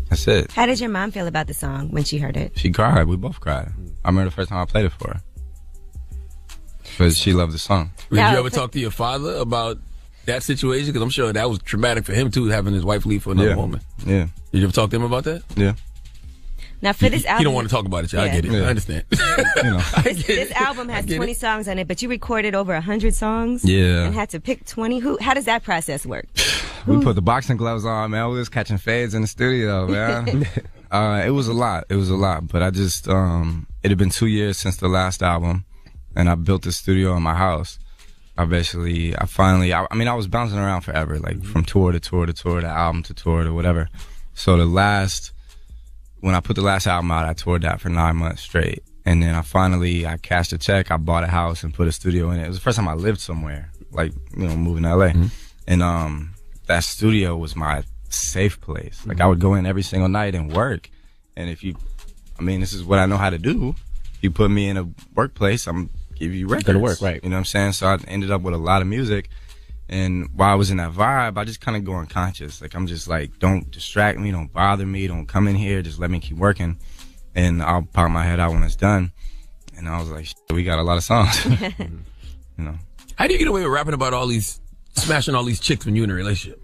that's it. How did your mom feel about the song when she heard it? She cried. We both cried. I remember the first time I played it for her, because she loved the song. Did you ever talk to your father about that situation? Because I'm sure that was traumatic for him too, having his wife leave for another woman. Yeah. Did you ever talk to him about that? Yeah. Now, for this album... You don't want to talk about it, I get it. I understand. You know. This album has 20 songs on it, but you recorded over 100 songs? Yeah. And had to pick 20? How does that process work? We put the boxing gloves on, man. We was catching fades in the studio, man. It was a lot. It was a lot. But I just, it had been 2 years since the last album, and I built this studio in my house. I finally, I was bouncing around forever, like from tour to tour to tour to album to tour to whatever. So when I put the last album out, I toured that for 9 months straight. And then I cashed a check, I bought a house and put a studio in it. It was the first time I lived somewhere, like, you know, moving to LA. And that studio was my safe place. Like, I would go in every single night and work. And this is what I know how to do. If you put me in a workplace, I'm give you records. Gonna work, right? You know what I'm saying? So I ended up with a lot of music. And while I was in that vibe, I just kind of go unconscious. Like, I'm just like, don't distract me, don't bother me, don't come in here, just let me keep working. And I'll pop my head out when it's done. And I was like, we got a lot of songs. You know. How do you get away with rapping about smashing all these chicks when you're in a relationship?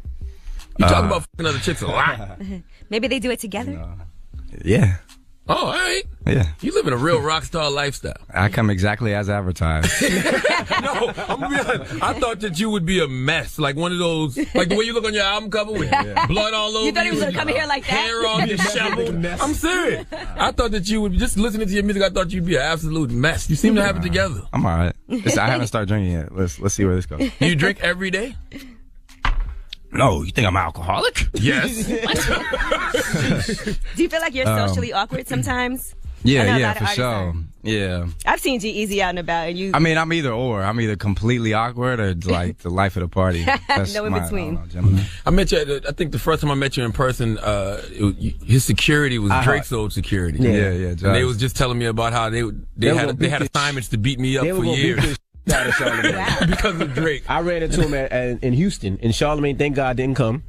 You talk about fucking other chicks a lot. Maybe they do it together? Yeah. Oh, all right. Yeah. You live in a real rock star lifestyle. I come exactly as advertised. No, I'm gonna be honest. I thought that you would be a mess, like one of those, like the way you look on your album cover with blood all over you. Thought he was gonna come here like that? Hair all disheveled. I'm serious. I thought that you would, just listening to your music, I thought you'd be an absolute mess. You seem to have it together. I'm all right. I haven't started drinking yet. Let's see where this goes. Do you drink every day? No, you think I'm an alcoholic? Yes. Do you feel like you're socially awkward sometimes? Yeah, for sure. Yeah. I've seen G-Eazy out and about, and you... I mean, I'm either or. I'm either completely awkward or like the life of the party. That's no in between. I met you, I think the first time I met you in person, his security was Drake's old security. Yeah. And they was just telling me about how they had assignments to beat me up for years. Because of Drake. I ran into him in Houston, and Charlamagne, thank God, didn't come.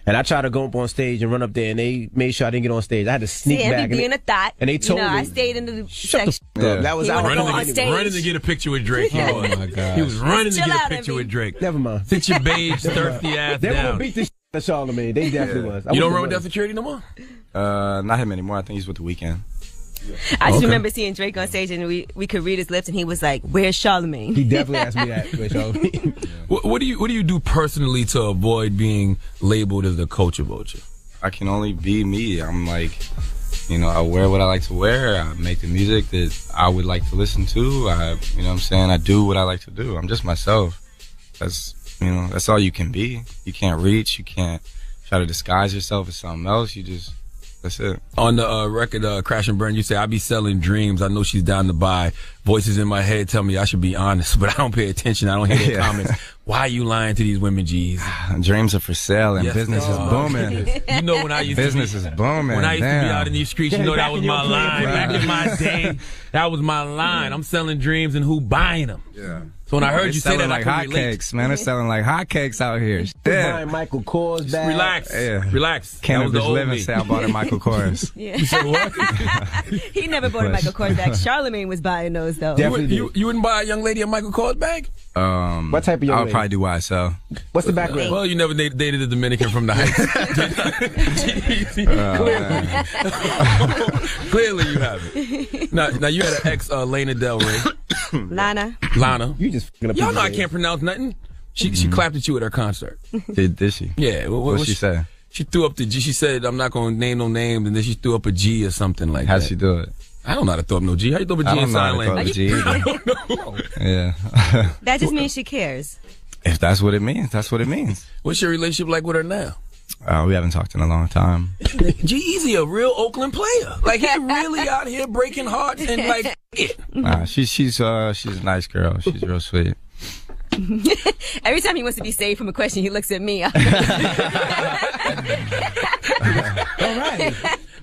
And I tried to go up on stage and run up there, and they made sure I didn't get on stage. I had to sneak back. being a thought. And they told me. I stayed in the section. That was out. Running to get a picture with Drake. Oh my God. He was running to Chill get out, a picture Envy. with Drake. Never mind. Sit your beige, thirsty ass They were down. gonna beat the out of Charlamagne. They definitely was. You don't run with that security no more? Not him anymore. I think he's with The Weeknd. I just remember seeing Drake on stage, and we could read his lips, and he was like, "Where's Charlamagne?" He definitely asked me that. Where's Charlamagne? What do you do personally to avoid being labeled as a culture vulture? I can only be me. I'm like, I wear what I like to wear. I make the music that I would like to listen to. I do what I like to do. I'm just myself. That's all you can be. You can't reach. You can't try to disguise yourself as something else. That's it. On the record, Crash and Burn, you say, I be selling dreams. I know she's down to buy. Voices in my head tell me I should be honest, but I don't pay attention. I don't hear their comments. Why are you lying to these women, G's? Dreams are for sale and business is booming. You know when I used business is booming. When I used to be Damn. out in these streets, that was my line. Back in my day, that was my line. I'm selling dreams and who buying them? Yeah. So when I heard you say that, like I could relate. hotcakes, man. They're selling like hotcakes out here. Buying Michael Kors bag. Relax. Cannabis living say I bought a Michael Kors. Yeah. You said what? He never bought a Michael Kors bag. Charlamagne was buying those though. You wouldn't buy a young lady a Michael Kors bag? What type of young I would lady? probably do YSL. What's the background? Well, you never dated a Dominican from the Heights. Clearly you haven't. Now you had an ex, Lana Del Rey. Lana. You just y'all know I can't pronounce nothing. She clapped at you at her concert. Did she? Yeah. What'd she say? She threw up the G. She said, I'm not going to name no names, and then she threw up a G or something like How'd that. she do it? I don't know how to throw up no G. How you throw up a G in sign language? I don't know. Yeah. That just means she cares. If that's what it means, that's what it means. What's your relationship like with her now? We haven't talked in a long time. G-Eazy, a real Oakland player. Like, he really out here breaking hearts and like it. Nah, she's a nice girl. She's real sweet. Every time he wants to be saved from a question, he looks at me. All right.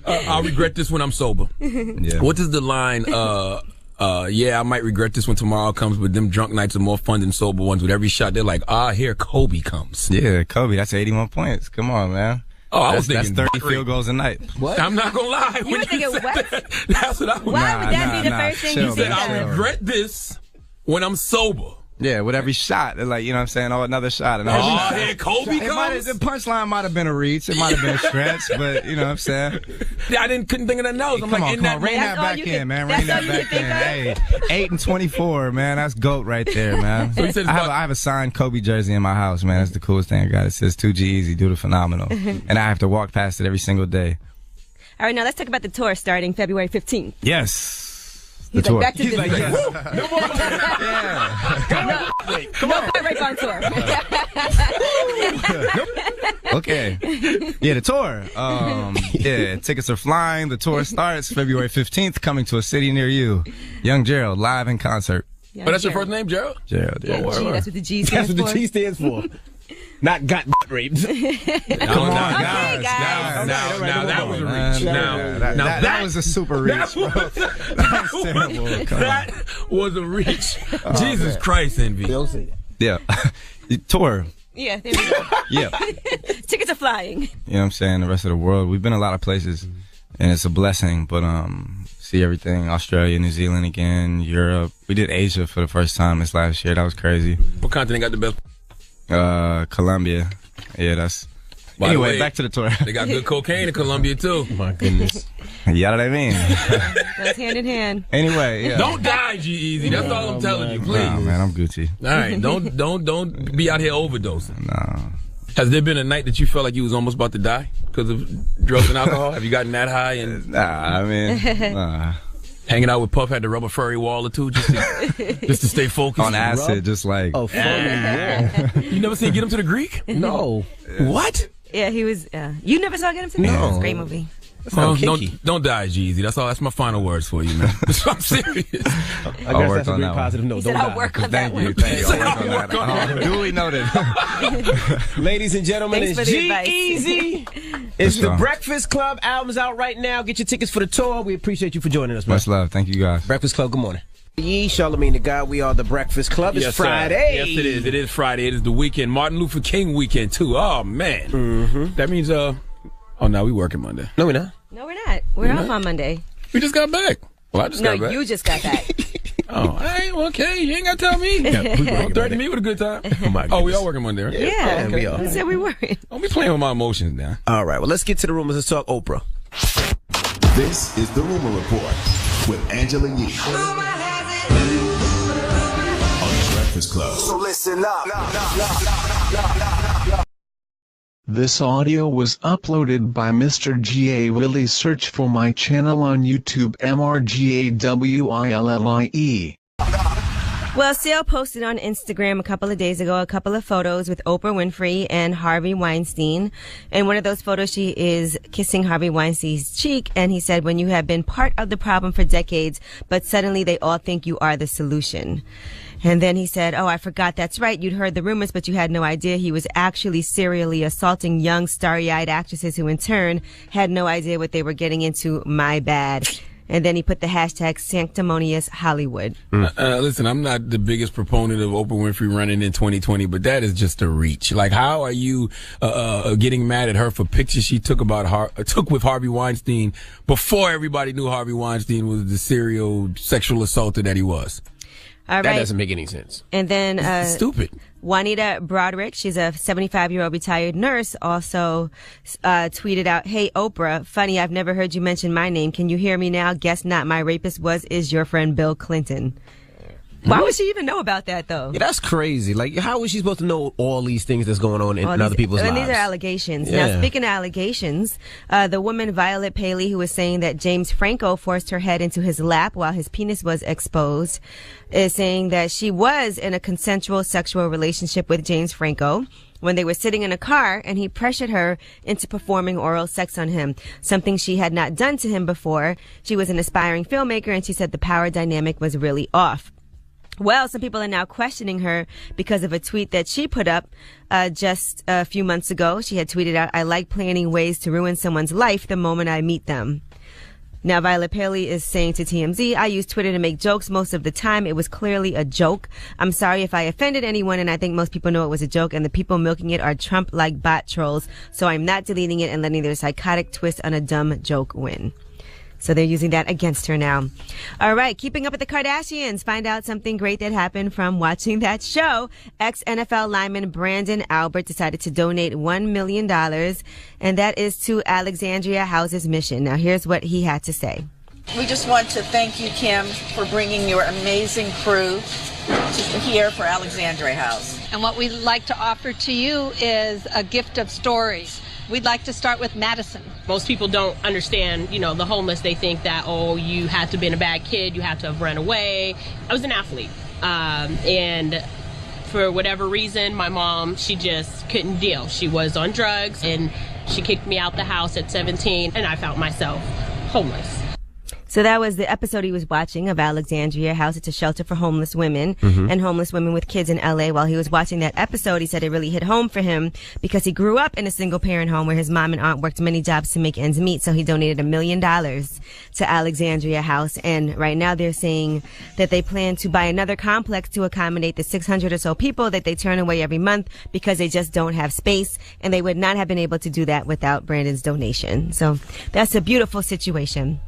I'll regret this when I'm sober. Yeah. What is the line? Yeah, I might regret this when tomorrow comes, but them drunk nights are more fun than sober ones. With every shot, they're like, here Kobe comes. Yeah, Kobe. That's 81 points. Come on, man. Oh, I was thinking that's 30 field goals a night. What? I'm not gonna lie. You were thinking what? That's what I was. Why would that be the first thing you said? said? I regret this when I'm sober. Yeah, with every shot, like, you know what I'm saying? Oh, another shot. Here Kobe comes. The punchline might have been a reach. It might have been a stretch, but you know what I'm saying? Yeah, couldn't think of nothing else. I'm Come like, on, rein that back in, man. Rein that back in. Hey, 8 and 24, man. That's GOAT right there, man. So he said I have a signed Kobe jersey in my house, man. That's the coolest thing I got. It says 2G Easy, do the phenomenal. And I have to walk past it every single day. All right, now let's talk about the tour starting February 15th. Yes. He's like, back to He's the like, yes. Come on, Rape on tour. Okay. Yeah, the tour. Yeah, tickets are flying. The tour starts February 15th, coming to a city near you. Young Gerald, live in concert. But that's your first name, Gerald? Gerald, yeah. G, that's what the G stands for. That's what the G stands for. Not got raped. Come on, guys. Now that was a reach. That was a super reach, bro. That was terrible. That was a reach. Jesus Christ, Envy. Yeah. Tour. Yeah, there we go. Yeah. Tickets are flying. You know what I'm saying? The rest of the world. We've been a lot of places, and it's a blessing, but see everything. Australia, New Zealand again, Europe. We did Asia for the first time this last year. That was crazy. What continent got the best? Colombia. Yeah, that's... By anyway, the way, back to the tour. They got good cocaine in Colombia, too. Oh my goodness. You know what I mean? Goes hand in hand. Anyway, yeah. Don't die, G-Eazy. That's all I'm telling you, please. Nah, man, I'm Gucci. All right, don't be out here overdosing. No. Has there been a night that you felt like you was almost about to die because of drugs and alcohol? Have you gotten that high? And Nah, I mean, nah. Hanging out with Puff had to rub a furry wall or two just to stay focused? On acid, just like... Oh, furry You never seen Get Him to the Greek? No. What? Yeah, he was. You never saw Get Him to the Greek? No. It's a great movie. Well, don't die, Jeezy. That's my final words for you, man. I'm serious. I guess that's a very positive note. He said, I'll work on that one. Thank you. I'll work on that. Duly noted. Ladies and gentlemen, Thanks it's for the advice. G-Eazy. It's the Breakfast Club. Album's out right now. Get your tickets for the tour. We appreciate you for joining us, man. Much love. Thank you, guys. Breakfast Club, good morning. Yee, Charlamagne the God. We are the Breakfast Club. It's Yes, Friday. Sir. Yes, it is. It is Friday. It is the weekend. Martin Luther King weekend, too. Oh, man. Mm-hmm. That means, oh, no, we working Monday. No, we're not. No, we're not. We're off on Monday. We just got back. Well, I just got back. No, you just got back. Oh, hey, okay. You ain't got to tell me. Don't threaten me with a good time. Oh, we all working Monday, right? Yeah, we are. I said we weren't. Don't be playing with my emotions now. All right, well, let's get to the rumors. Let's talk Oprah. This is the Rumor Report with Angela Yee on the Breakfast Club. So listen up. This audio was uploaded by Mr. G.A. Willie. Search for my channel on YouTube, MRGAWILLIE. Well, Sale posted on Instagram a couple of days ago a couple of photos with Oprah Winfrey and Harvey Weinstein. In one of those photos, she is kissing Harvey Weinstein's cheek, and he said, when you have been part of the problem for decades, but suddenly they all think you are the solution. And then he said, oh, I forgot, that's right, you'd heard the rumors, but you had no idea he was actually serially assaulting young starry-eyed actresses who in turn had no idea what they were getting into. My bad. And then he put the hashtag sanctimonious Hollywood. Listen, I'm not the biggest proponent of Oprah Winfrey running in 2020, but that is just a reach. Like, how are you getting mad at her for pictures she took with Harvey Weinstein before everybody knew Harvey Weinstein was the serial sexual assaulter that he was? All right. That doesn't make any sense. And then stupid. Juanita Broderick, she's a 75-year-old retired nurse, also tweeted out, hey, Oprah, funny, I've never heard you mention my name. Can you hear me now? Guess not. My rapist is your friend Bill Clinton. Why would she even know about that, though? Yeah, that's crazy. Like, how was she supposed to know all these things that's going on in other people's lives? And these are allegations. Yeah. Now, speaking of allegations, the woman Violet Paley, who was saying that James Franco forced her head into his lap while his penis was exposed, is saying that she was in a consensual sexual relationship with James Franco when they were sitting in a car and he pressured her into performing oral sex on him, something she had not done to him before. She was an aspiring filmmaker, and she said the power dynamic was really off. Well, some people are now questioning her because of a tweet that she put up just a few months ago. She had tweeted out, I like planning ways to ruin someone's life the moment I meet them. Now, Violet Paley is saying to TMZ, I use Twitter to make jokes most of the time. It was clearly a joke. I'm sorry if I offended anyone, and I think most people know it was a joke, and the people milking it are Trump-like bot trolls, so I'm not deleting it and letting their psychotic twist on a dumb joke win. So they're using that against her now. All right, keeping up with the Kardashians. Find out something great that happened from watching that show. Ex-NFL lineman Brandon Albert decided to donate $1 million, and that is to Alexandria House's mission. Now, here's what he had to say. We just want to thank you, Kim, for bringing your amazing crew here for Alexandria House. And what we'd like to offer to you is a gift of stories. We'd like to start with Madison. Most people don't understand, the homeless. They think that, you had to have been a bad kid, you had to have run away. I was an athlete. And for whatever reason, my mom, she just couldn't deal. She was on drugs, and she kicked me out the house at 17, and I found myself homeless. So that was the episode he was watching of Alexandria House. It's a shelter for homeless women and homeless women with kids in LA. While he was watching that episode, he said it really hit home for him because he grew up in a single parent home where his mom and aunt worked many jobs to make ends meet. So he donated $1 million to Alexandria House. And right now they're saying that they plan to buy another complex to accommodate the 600 or so people that they turn away every month because they just don't have space. And they would not have been able to do that without Brandon's donation. So that's a beautiful situation.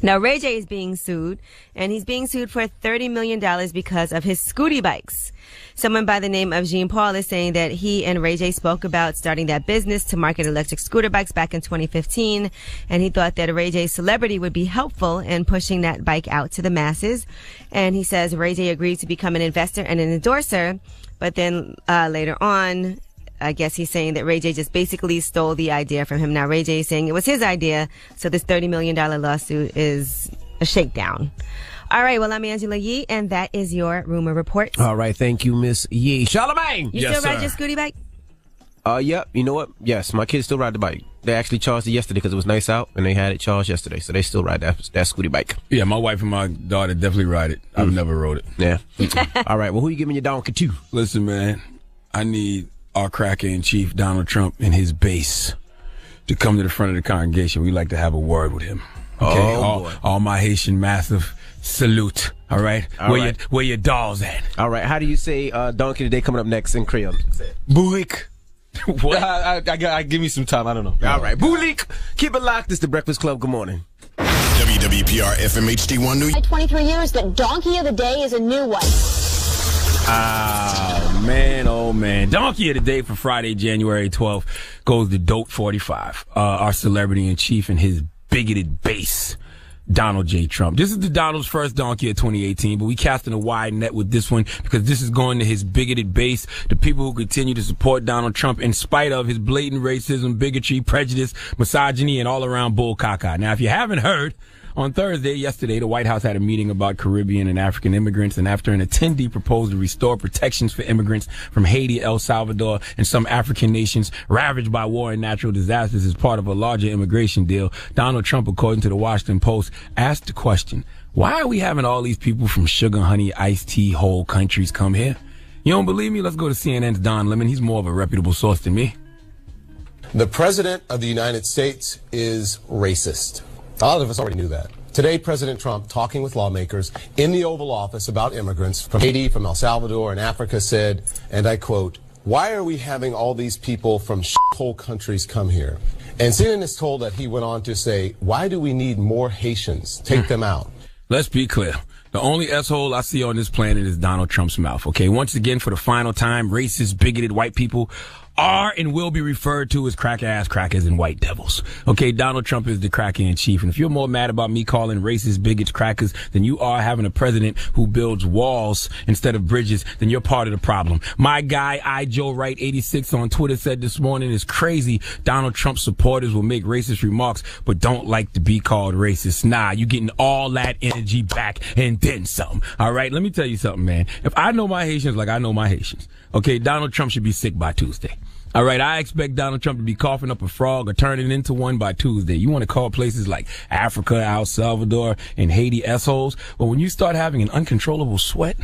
Now, Ray J is being sued, and he's being sued for $30 million because of his scooty bikes. Someone by the name of Jean Paul is saying that he and Ray J spoke about starting that business to market electric scooter bikes back in 2015, and he thought that Ray J's celebrity would be helpful in pushing that bike out to the masses. And he says Ray J agreed to become an investor and an endorser, but then later on, I guess he's saying that Ray J just basically stole the idea from him. Now, Ray J is saying it was his idea, so this $30 million lawsuit is a shakedown. All right, well, I'm Angela Yee, and that is your rumor report. All right, thank you, Miss Yee. Charlamagne! You still ride your scooty bike? Yep. You know what? Yes, my kids still ride the bike. They actually charged it yesterday because it was nice out, and they had it charged yesterday, so they still ride that scooty bike. Yeah, my wife and my daughter definitely ride it. I've never rode it. Yeah. All right, well, who you giving your donkey to? Listen, man, I need our cracker-in-chief, Donald Trump, and his base to come to the front of the congregation. We'd like to have a word with him. Okay, boy. All my Haitian massive salute. All right? Where your dolls at? All right. How do you say donkey today coming up next in Creole? Bulik. What? I give me some time. I don't know. All right. Bulik. Keep it locked. This is the Breakfast Club. Good morning. WWPR FM HD1 New York. 23 years, the donkey of the day is a new one. Oh man. Donkey of the day for Friday, January 12th goes to Dope45, our celebrity in chief and his bigoted base, Donald J. Trump. This is the Donald's first donkey of 2018, but we casting a wide net with this one because this is going to his bigoted base, the people who continue to support Donald Trump in spite of his blatant racism, bigotry, prejudice, misogyny, and all-around bull caca. Now, if you haven't heard, on Thursday, yesterday, the White House had a meeting about Caribbean and African immigrants, and after an attendee proposed to restore protections for immigrants from Haiti, El Salvador, and some African nations ravaged by war and natural disasters as part of a larger immigration deal, Donald Trump, according to the Washington Post, asked the question, why are we having all these people from sugar, honey, iced tea, whole countries come here? You don't believe me? Let's go to CNN's Don Lemon. He's more of a reputable source than me. The President of the United States is racist. A lot of us already knew that. Today, President Trump, talking with lawmakers in the Oval Office about immigrants from Haiti, from El Salvador, and Africa, said, and I quote, "Why are we having all these people from whole countries come here?" And CNN is told that he went on to say, "Why do we need more Haitians? Take them out." Let's be clear. The only S-hole I see on this planet is Donald Trump's mouth, okay? Once again, for the final time, racist, bigoted white people are and will be referred to as crack-ass crackers and white devils. Okay, Donald Trump is the cracker in chief. And if you're more mad about me calling racist bigots crackers than you are having a president who builds walls instead of bridges, then you're part of the problem. My guy, Joe Wright 86 on Twitter said this morning, it's crazy Donald Trump supporters will make racist remarks but don't like to be called racist. Nah, you getting all that energy back and then some. All right, let me tell you something, man. If I know my Haitians like I know my Haitians, okay, Donald Trump should be sick by Tuesday. All right, I expect Donald Trump to be coughing up a frog or turning into one by Tuesday. You want to call places like Africa, El Salvador, and Haiti S-holes? But when you start having an uncontrollable sweat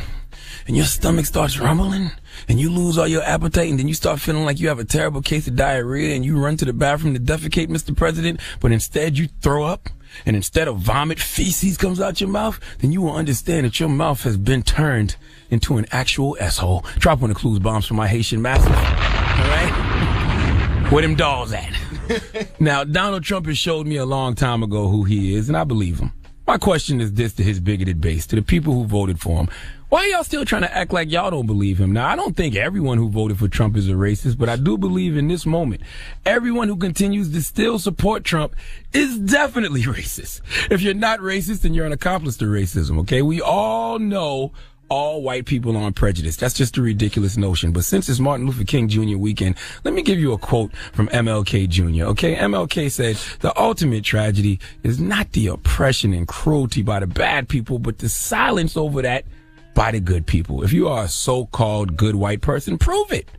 and your stomach starts rumbling and you lose all your appetite and then you start feeling like you have a terrible case of diarrhea and you run to the bathroom to defecate, Mr. President, but instead you throw up and instead of vomit, feces comes out your mouth, then you will understand that your mouth has been turned into an actual S-hole. Drop one of Clues bombs for my Haitian masters. All right? Where them dolls at? Now, Donald Trump has showed me a long time ago who he is, and I believe him. My question is this to his bigoted base, to the people who voted for him. Why are y'all still trying to act like y'all don't believe him? Now, I don't think everyone who voted for Trump is a racist, but I do believe in this moment, everyone who continues to still support Trump is definitely racist. If you're not racist, then you're an accomplice to racism, okay? We all know all white people aren't prejudiced. That's just a ridiculous notion. But since it's Martin Luther King Jr. weekend, let me give you a quote from MLK Jr., okay? MLK said, "The ultimate tragedy is not the oppression and cruelty by the bad people, but the silence over that by the good people." If you are a so-called good white person, prove it.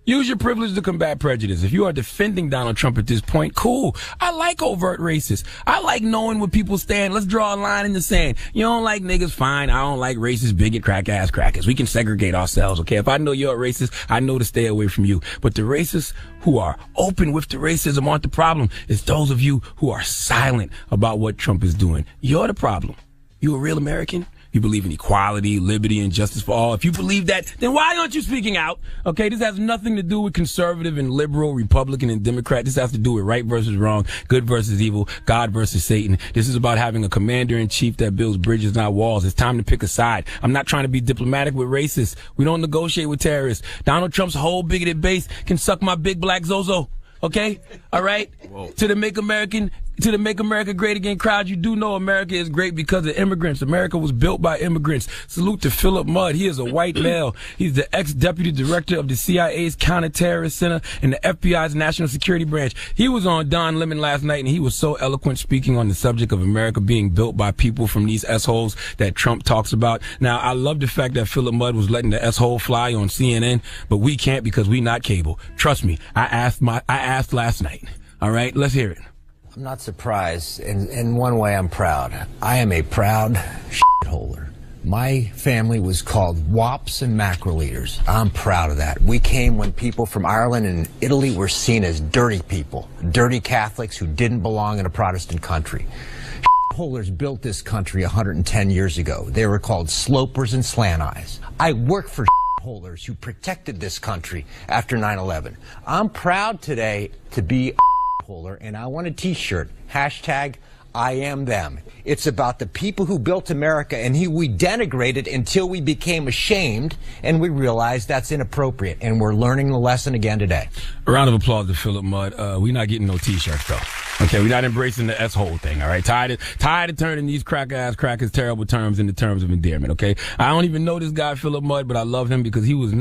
Use your privilege to combat prejudice. If you are defending Donald Trump at this point, cool. I like overt racists. I like knowing where people stand. Let's draw a line in the sand. You don't like niggas? Fine. I don't like racist, bigot, crack-ass crackers. We can segregate ourselves, okay? If I know you're a racist, I know to stay away from you. But the racists who are open with the racism aren't the problem. It's those of you who are silent about what Trump is doing. You're the problem. You a real American? You believe in equality, liberty, and justice for all. If you believe that, then why aren't you speaking out? Okay, this has nothing to do with conservative and liberal, Republican and Democrat. This has to do with right versus wrong, good versus evil, God versus Satan. This is about having a commander-in-chief that builds bridges, not walls. It's time to pick a side. I'm not trying to be diplomatic with racists. We don't negotiate with terrorists. Donald Trump's whole bigoted base can suck my big black Zozo. Okay? All right? Whoa. To the Make America Great Again crowd, you do know America is great because of immigrants. America was built by immigrants. Salute to Philip Mudd. He is a white male. He's the ex-deputy director of the CIA's Counterterrorist Center and the FBI's National Security Branch. He was on Don Lemon last night, and he was so eloquent speaking on the subject of America being built by people from these S-holes that Trump talks about. Now, I love the fact that Philip Mudd was letting the S-hole fly on CNN, but we can't because we not cable. Trust me, I asked last night. All right, let's hear it. I'm not surprised. In one way, I'm proud. I am a proud shitholder. My family was called wops and mackerel eaters. I'm proud of that. We came when people from Ireland and Italy were seen as dirty people, dirty Catholics who didn't belong in a Protestant country. holders built this country 110 years ago. They were called slopers and slant eyes. I work for holders who protected this country after 9/11. I'm proud today to be a holder, and I want a t-shirt, hashtag I am them. It's about the people who built America and who we denigrated until we became ashamed and we realized that's inappropriate. And we're learning the lesson again today. A round of applause to Philip Mudd. We're not getting no t-shirts though. Okay, we're not embracing the S-hole thing, all right? Tired of turning these crackers terrible terms into terms of endearment, okay? I don't even know this guy, Philip Mudd, but I love him because he was on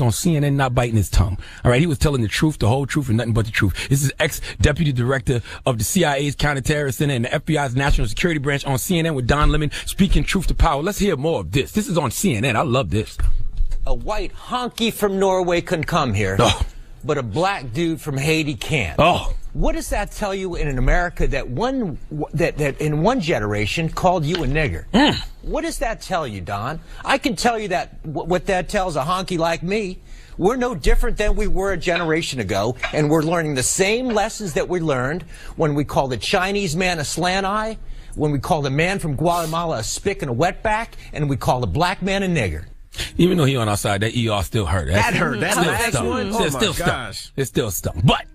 CNN not biting his tongue, all right? He was telling the truth, the whole truth, and nothing but the truth. This is ex-deputy director of the CIA's Counterterrorist Center and the FBI's National Security Branch on CNN with Don Lemon speaking truth to power. Let's hear more of this. This is on CNN. I love this. A white honky from Norway can come here, but a black dude from Haiti can't. What does that tell you in an America that in one generation called you a nigger? What does that tell you, Don? I can tell you that what that tells a honky like me. We're no different than we were a generation ago, and we're learning the same lessons that we learned when we called a Chinese man a slant eye, when we called a man from Guatemala a spick and a wetback, and we called a black man a nigger. Even though he on our side, that ER still hurt. That hurt. That last one? Oh, my gosh. It still stung. But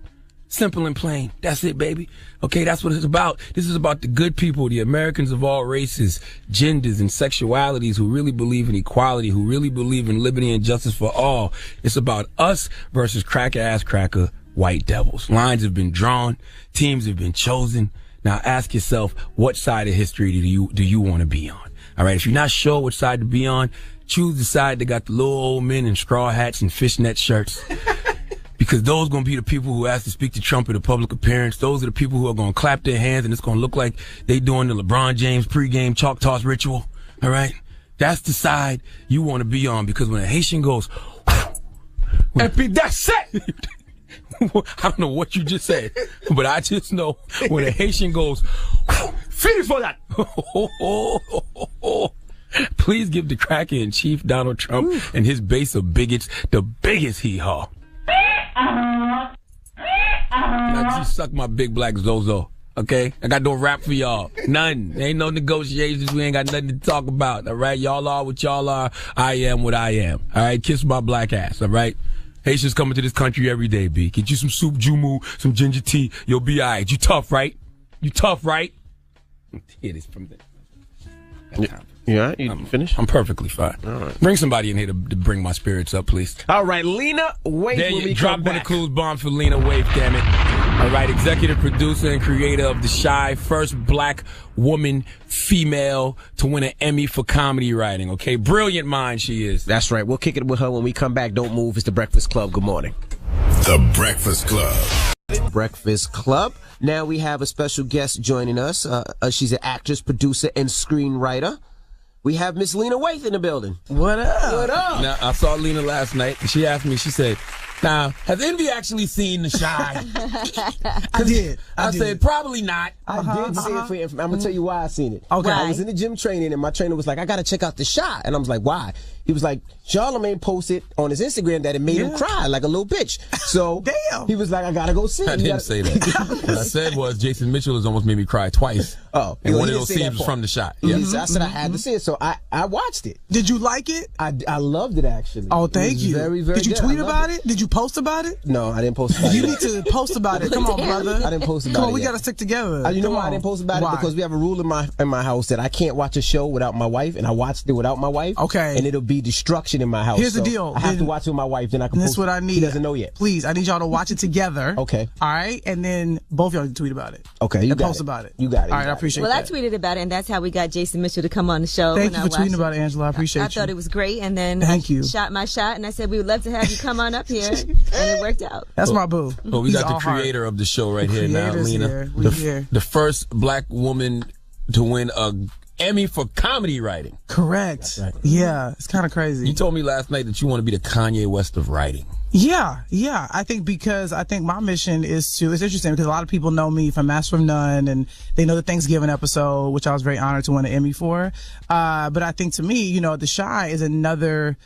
simple and plain. That's it, baby. Okay, that's what it's about. This is about the good people, the Americans of all races, genders, and sexualities who really believe in equality, who really believe in liberty and justice for all. It's about us versus cracker white devils. Lines have been drawn. Teams have been chosen. Now ask yourself, what side of history do you want to be on? All right, if you're not sure which side to be on, choose the side that got the little old men in straw hats and fishnet shirts. Because those are going to be the people who ask to speak to Trump at a public appearance. Those are the people who are going to clap their hands and it's going to look like they doing the LeBron James pregame chalk toss ritual. All right? That's the side you want to be on, because when a Haitian goes, that's it! I don't know what you just said, but I just know when a Haitian goes, finish for that! Please give the cracker-in-chief Donald Trump and his base of bigots the biggest hee-haw. Now just suck my big black Zozo, okay? I got no rap for y'all. None. Ain't no negotiations. We ain't got nothing to talk about, all right? Y'all are what y'all are. I am what I am, all right? Kiss my black ass, all right? Haitians coming to this country every day, B. Get you some soup, jumu, some ginger tea. You'll be all right. You tough, right? You tough, right? Hear this from there. Yeah, you finished? I'm perfectly fine. All right. Bring somebody in here to bring my spirits up, please. All right, Lena Waithe. There you drop in the clues bomb for Lena Waithe, damn it. All right, executive producer and creator of The Chi, first black woman, female to win an Emmy for comedy writing, okay? Brilliant mind she is. That's right. We'll kick it with her when we come back. Don't move. It's The Breakfast Club. Good morning. The Breakfast Club. Breakfast Club. Now we have a special guest joining us. She's an actress, producer, and screenwriter. We have Miss Lena Waithe in the building. What up? What up? Now, I saw Lena last night, and she asked me, she said, now, has Envy actually seen The Chi? I did. I said, probably not. I did see it for you. I'm going to tell you why I seen it. Okay. I was in the gym training, and my trainer was like, I got to check out The Chi. And I was like, why? He was like, Charlamagne posted on his Instagram that it made him cry like a little bitch. So damn. He was like, I got to go see it. I didn't say that. What I said was Jason Mitchell has almost made me cry twice. Oh. And one of those scenes was from The Chi. Yeah. I said I had to see it, so I watched it. Did you like it? I loved it, actually. Oh, thank you. Very, very Did you good. tweet about it? Did you post about it? No, I didn't post about it. You need to post about it. Come on, brother. I didn't post about it. Come on, we yet. got to stick together. You know why I didn't post about it? Because we have a rule in my house that I can't watch a show without my wife, and I watched it without my wife. Okay. And it'll be destruction in my house. Here's the deal. I have to watch it with my wife, then I can This post is what I need. She doesn't know yet. Please, I need y'all to watch it together. Okay. All right? And then both y'all can tweet about it. Okay, you and got post it. about it. You got it. All right, I appreciate Well, that. I tweeted about it, and that's how we got Jason Mitchell to come on the show. Thank you for tweeting about it, Angela. I appreciate I you. thought it was great, and then Thank you. Shot my shot, and I said we would love to have you come on up here, and it worked out. That's my boo. Well, we He's got the all heart. creator of the show right here now, Creator's Lena. here. We here. The first black woman to win a Emmy for comedy writing. Correct. Right. Yeah, it's kind of crazy. You told me last night that you want to be the Kanye West of writing. Yeah. I think my mission is to, it's interesting because a lot of people know me from Master of None and they know the Thanksgiving episode, which I was very honored to win an Emmy for. But I think to me, The Chi is another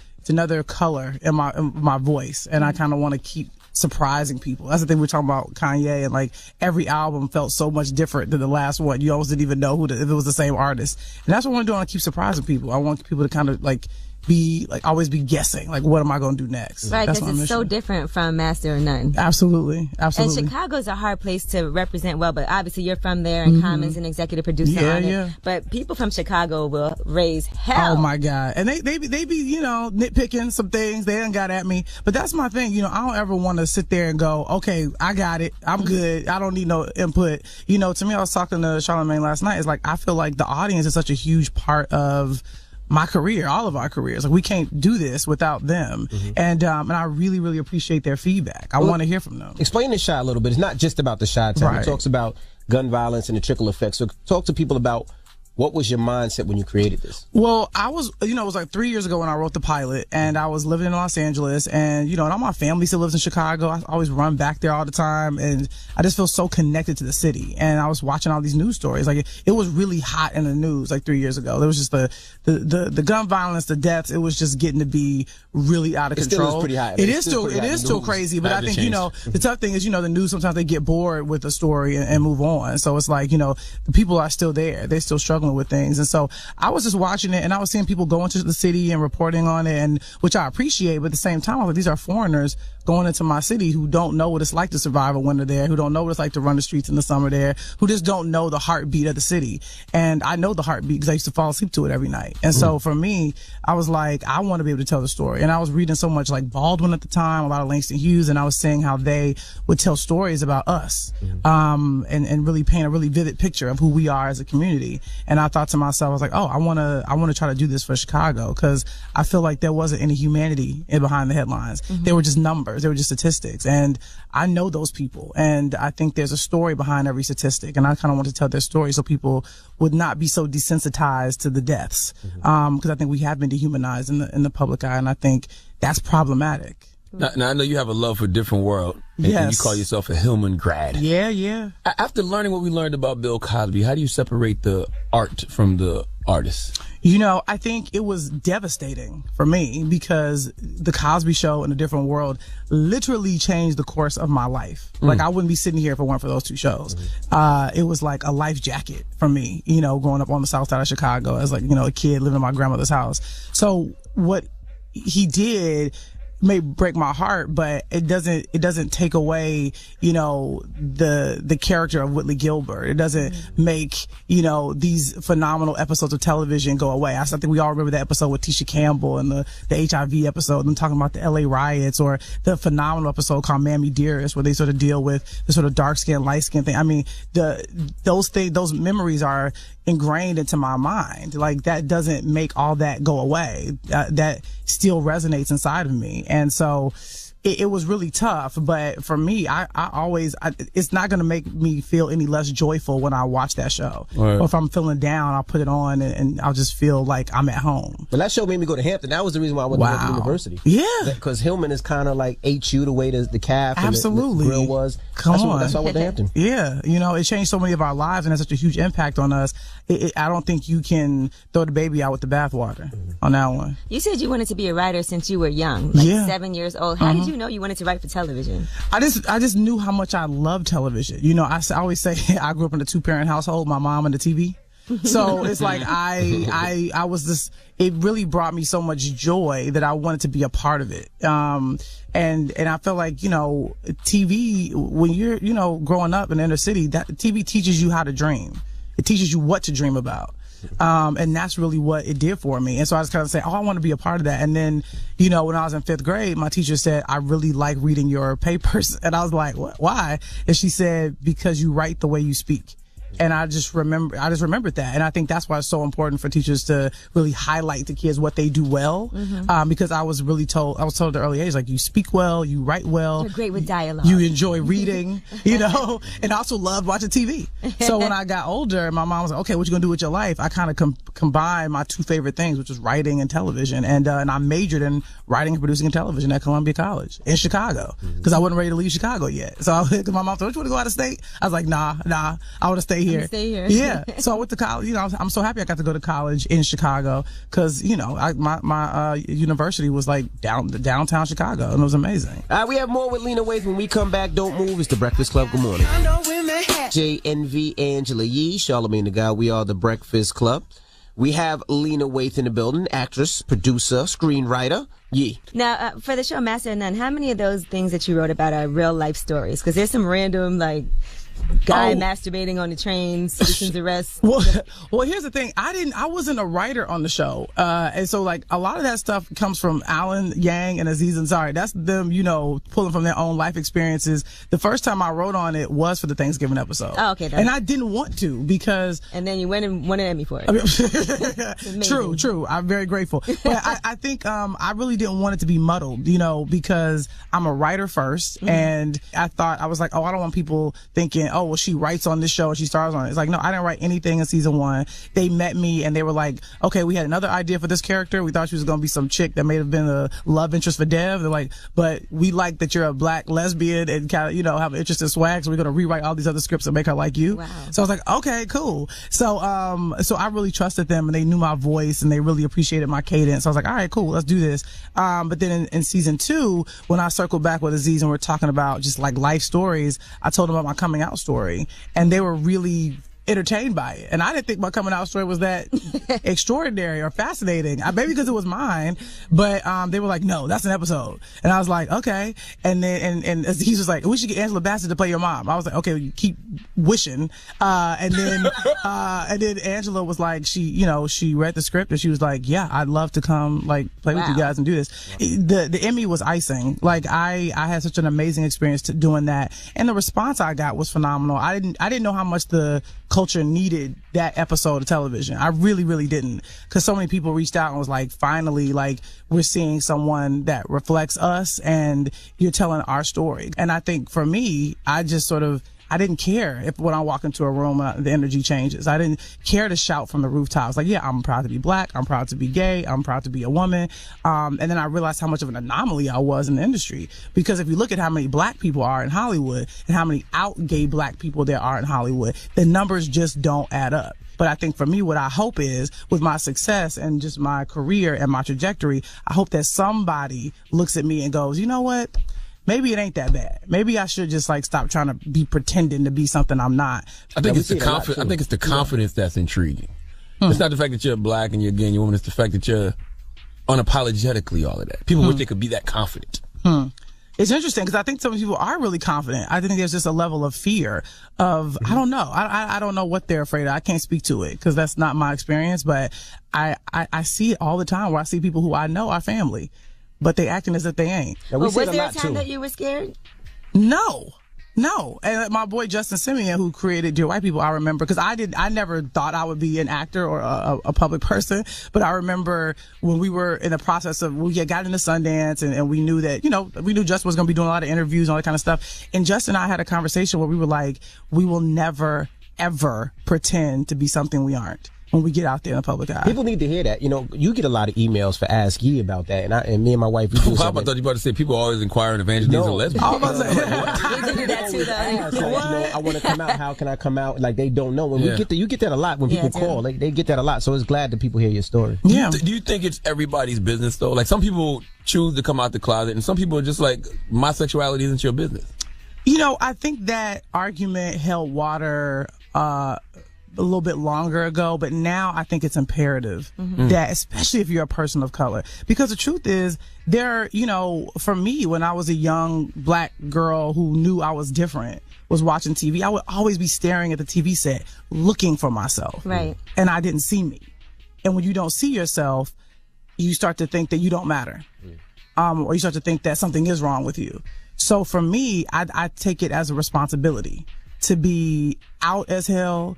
color in my voice. And I kind of want to keep surprising people. That's the thing we're talking about Kanye, and like every album felt so much different than the last one. You almost didn't even know if it was the same artist. And that's what I want to do. I want to keep surprising people. I want people to kind of like be like always be guessing like what am I going to do next. Right, because it's so different from Master of None. Absolutely. And Chicago's a hard place to represent well, but obviously you're from there, and Common's an executive producer on it. But people from Chicago will raise hell. Oh my God. And they be nitpicking some things. They done got at me. But that's my thing. I don't ever want to sit there and go, okay, I got it. I'm good. I don't need no input. To me, I was talking to Charlamagne last night. It's like, I feel like the audience is such a huge part of my career, all of our careers. Like, we can't do this without them. And I really, really appreciate their feedback. I want to hear from them. Explain the shot a little bit. It's not just about the shot time. It talks about gun violence and the trickle effect. So talk to people about what was your mindset when you created this? Well, I was, it was like 3 years ago when I wrote the pilot, and I was living in Los Angeles, and, and all my family still lives in Chicago. I always run back there all the time, and I just feel so connected to the city. And I was watching all these news stories. Like, it was really hot in the news like 3 years ago. There was just the gun violence, the deaths. It was just getting to be really out of control. It still is pretty high. It is still crazy, but I think, the tough thing is, the news, sometimes they get bored with the story and move on. So it's like, the people are still there. They're still struggling with things. And so I was just watching it, and I was seeing people go into the city and reporting on it, and which I appreciate, but at the same time, I was like, these are foreigners going into my city who don't know what it's like to survive a winter there, who don't know what it's like to run the streets in the summer there, who just don't know the heartbeat of the city. And I know the heartbeat because I used to fall asleep to it every night. And so for me, I was like, I want to be able to tell the story. And I was reading so much like Baldwin at the time, a lot of Langston Hughes, and I was seeing how they would tell stories about us, and really paint a really vivid picture of who we are as a community. And I thought to myself, I was like, oh, I want to try to do this for Chicago, because I feel like there wasn't any humanity behind the headlines. They were just numbers. They were just statistics. And I know those people. And I think there's a story behind every statistic. And I kind of want to tell their story so people would not be so desensitized to the deaths. Because I think we have been dehumanized in the public eye. And I think that's problematic. Now, I know you have a love for Different World. And you call yourself a Hillman grad. Yeah. After learning what we learned about Bill Cosby, how do you separate the art from the artist? I think it was devastating for me, because the Cosby Show and A Different World literally changed the course of my life. Like, I wouldn't be sitting here if it weren't for those two shows. It was like a life jacket for me, growing up on the south side of Chicago as like, a kid living in my grandmother's house. So what he did may break my heart, but it doesn't take away, the character of Whitley Gilbert. It doesn't make, these phenomenal episodes of television go away. I think we all remember the episode with Tisha Campbell and the HIV episode, them talking about the LA riots, or the phenomenal episode called Mammy Dearest, where they sort of deal with the sort of dark skin, light skin thing. I mean, those memories are ingrained into my mind. Like, that doesn't make all that go away. That still resonates inside of me. And so it was really tough, but for me, I always, it's not going to make me feel any less joyful when I watch that show. Right. Or if I'm feeling down, I'll put it on and I'll just feel like I'm at home. But that show made me go to Hampton. That was the reason why I went to Hampton University. Yeah. Because Hillman is kind of like HU, the way the calf and the grill was. Come on. That's why I went to Hampton. Yeah. it changed so many of our lives and has such a huge impact on us. I don't think you can throw the baby out with the bathwater on that one. You said you wanted to be a writer since you were young, like 7 years old. How did you know you wanted to write for television? I just knew how much I loved television. I always say I grew up in a 2-parent household, my mom and the TV. So it's like I was this, it really brought me so much joy that I wanted to be a part of it. And I felt like, TV, when you're, growing up in the inner city, that TV teaches you how to dream. It teaches you what to dream about. And that's really what it did for me. And so I just kind of say, I want to be a part of that. And then, when I was in 5th grade, my teacher said, I really like reading your papers. And I was like, why? And she said, because you write the way you speak. And I just remembered that. And I think that's why it's so important for teachers to really highlight to kids what they do well. Because I was told at an early age, like, you speak well, you write well. You're great with dialogue. You enjoy reading, and I also loved watching TV. So when I got older, my mom was like, okay, what you gonna do with your life? I kind of combined my two favorite things, which was writing and television. And I majored in writing and producing and television at Columbia College in Chicago, because I wasn't ready to leave Chicago yet. So my mom said, "What, you want to go out of state?" I was like, nah, I want to stay here. Stay here. Yeah. So I went to college. You know, I'm so happy I got to go to college in Chicago because, you know, my university was like downtown Chicago, and it was amazing. We have more with Lena Waithe when we come back. Don't move. It's the Breakfast Club. Good morning. JNV, Angela Yee, Charlamagne the God. We are the Breakfast Club. We have Lena Waithe in the building, actress, producer, screenwriter. Yee. Now, for the show Master of None, how many of those things that you wrote about are real life stories? Because there's some random, like, guy masturbating on the train, citizen's arrest. Well, here's the thing. I wasn't a writer on the show. And so, like, a lot of that stuff comes from Alan Yang and Aziz Ansari. That's them, you know, pulling from their own life experiences. The first time I wrote on it was for the Thanksgiving episode. Oh, okay. And I didn't want to because... And then you went and won an Emmy for it. True. I'm very grateful. But I think I really didn't want it to be muddled, you know, because I'm a writer first. Mm-hmm. And I was like, I don't want people thinking, oh, well, she writes on this show and she stars on it. It's like, no, I didn't write anything in season 1. They met me and they were like, okay, we had another idea for this character. We thought she was going to be some chick that may have been a love interest for Dev. They're like, but we like that you're a black lesbian and kind of, you know, have an interest in swag. So we're going to rewrite all these other scripts and make her like you. Wow. So I was like, okay, cool. So I really trusted them and they knew my voice and they really appreciated my cadence. So I was like, all right, cool, let's do this. But then in season 2, when I circled back with Aziz and we're talking about just like life stories, I told them about my coming out story. And they were really entertained by it. And I didn't think my coming out story was that extraordinary or fascinating. Maybe because it was mine, but they were like, no, that's an episode. And I was like, okay. And then and he was like, we should get Angela Bassett to play your mom. I was like, okay, you keep wishing. And then Angela was like, she read the script and she was like, yeah, I'd love to come like play with you guys and do this. The Emmy was icing. Like I had such an amazing experience doing that. And the response I got was phenomenal. I didn't know how much the culture needed that episode of television. I really, really didn't. Because so many people reached out and was like, finally, like, we're seeing someone that reflects us and you're telling our story. And I think for me, I didn't care if when I walk into a room, the energy changes. I didn't care to shout from the rooftops. Like, yeah, I'm proud to be black. I'm proud to be gay. I'm proud to be a woman. And then I realized how much of an anomaly I was in the industry. Because if you look at how many black people are in Hollywood and how many out gay black people there are in Hollywood, the numbers just don't add up. But I think for me, what I hope is with my success and just my career and my trajectory, I hope that somebody looks at me and goes, you know what? Maybe it ain't that bad. Maybe I should just like stop trying to be pretending to be something I'm not. I think it's the confidence. I think it's the confidence that's intriguing. It's not the fact that you're black and you're gay and you're woman. It's the fact that you're unapologetically all of that. People wish they could be that confident. It's interesting because I think some people are really confident. I think there's just a level of fear of, I don't know. I don't know what they're afraid of. I can't speak to it because that's not my experience, but I see it all the time where I see people who I know are family, but they acting as if they ain't. Was there a time that you were scared? No. And my boy Justin Simeon, who created Dear White People, I remember, because I never thought I would be an actor or a public person, but I remember when we were in the process of, we got into Sundance and we knew that, we knew Justin was going to be doing a lot of interviews and all that kind of stuff. And Justin and I had a conversation where we were like, we will never, ever pretend to be something we aren't when we get out there in the public eye. People need to hear that. You get a lot of emails for Ask Ye about that, and me and my wife, we do something. I thought you were about to say people always inquiring if Angela's a lesbian. We do that too, though. I want to come out. How can I come out? Like, they don't know. When you get that a lot when people call. They get that a lot. So it's glad that people hear your story. Yeah. Do you think it's everybody's business though? Like, some people choose to come out the closet, and some people are just like, my sexuality isn't your business. I think that argument held water a little bit longer ago, but now I think it's imperative that, especially if you're a person of color, because the truth is for me, when I was a young black girl who knew I was different, was watching TV, I would always be staring at the TV set looking for myself. Right. And I didn't see me. And when you don't see yourself, you start to think that you don't matter. Or you start to think that something is wrong with you. So for me, I take it as a responsibility to be out as hell,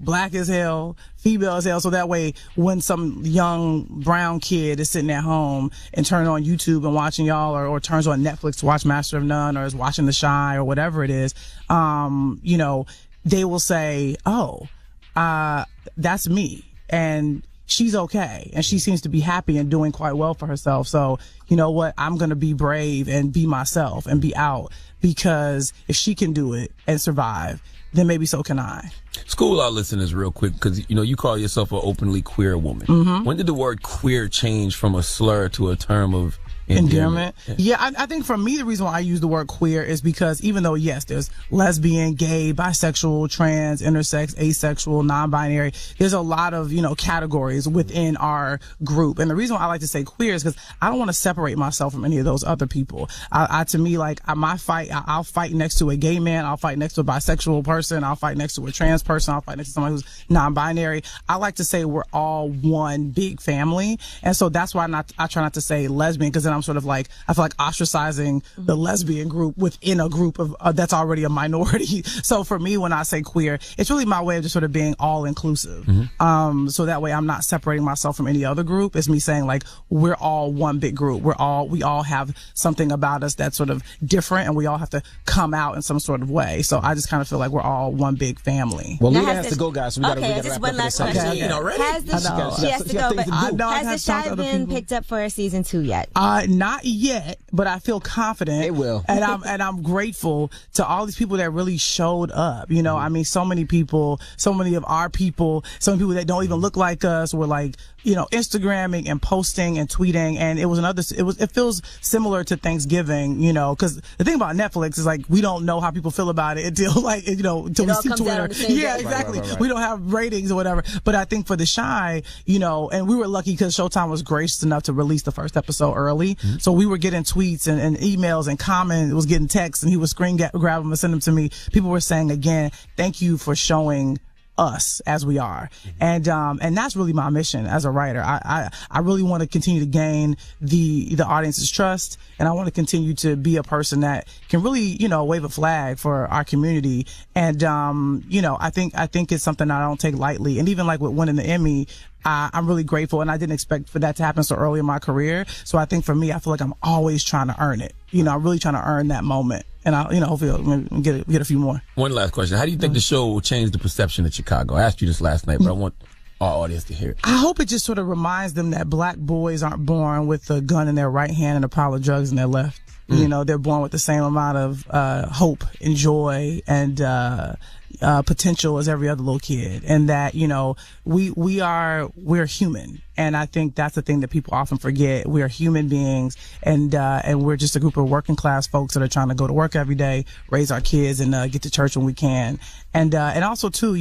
black as hell, female as hell. So that way, when some young brown kid is sitting at home and turning on YouTube and watching y'all, or turns on Netflix to watch Master of None, or is watching The Chi, or whatever it is, they will say, oh, that's me. And she's okay and she seems to be happy and doing quite well for herself. So, you know what? I'm going to be brave and be myself and be out, because if she can do it and survive, then maybe so can I. School our listeners real quick, because you call yourself an openly queer woman. Mm-hmm. When did the word queer change from a slur to a term of endearment? Yeah, I think for me, the reason why I use the word queer is because even though, yes, there's lesbian, gay, bisexual, trans, intersex, asexual, non-binary, there's a lot of, categories within our group. And the reason why I like to say queer is because I don't want to separate myself from any of those other people. To me, I'll fight next to a gay man, I'll fight next to a bisexual person, I'll fight next to a trans person, I'll fight next to someone who's non-binary. I like to say we're all one big family. And so that's why I try not to say lesbian, because then I'm sort of I feel like ostracizing the lesbian group within a group of that's already a minority. So for me, when I say queer, it's really my way of just sort of being all inclusive. Mm-hmm. So that way I'm not separating myself from any other group. It's me saying we're all one big group. We all have something about us that's sort of different, and we all have to come out in some sort of way. So I just kind of feel like we're all one big family. Well, Lena has to go, guys. So we okay, gotta just wrap one up last in a second. question. She has to go, but has the Shy been picked up for a season 2 yet? Not yet, but I feel confident. It will. And I'm grateful to all these people that really showed up. I mean, so many people, so many of our people, so many people that don't even look like us were Instagramming and posting and tweeting. And it feels similar to Thanksgiving, because the thing about Netflix is we don't know how people feel about it until until we see Twitter. Yeah, exactly. Right. We don't have ratings or whatever. But I think for the Shy, and we were lucky because Showtime was gracious enough to release the first episode early. Mm-hmm. So we were getting tweets and emails, and Common was getting texts, and he would screen grab them and send them to me. People were saying, again, thank you for showing us as we are. Mm-hmm. And that's really my mission as a writer. I really want to continue to gain the audience's trust, and I want to continue to be a person that can really, wave a flag for our community. And, I think it's something I don't take lightly. And even with winning the Emmy, I'm really grateful, and I didn't expect for that to happen so early in my career. So I think for me, I feel like I'm always trying to earn it. I'm really trying to earn that moment. And hopefully I'll get a few more. One last question. How do you think the show will change the perception of Chicago? I asked you this last night, but I want our audience to hear it. I hope it just sort of reminds them that black boys aren't born with a gun in their right hand and a pile of drugs in their left. They're born with the same amount of hope and joy and potential as every other little kid, and that we're human. And I think that's the thing that people often forget. We are human beings, and we're just a group of working class folks that are trying to go to work every day, raise our kids, and get to church when we can. And also too,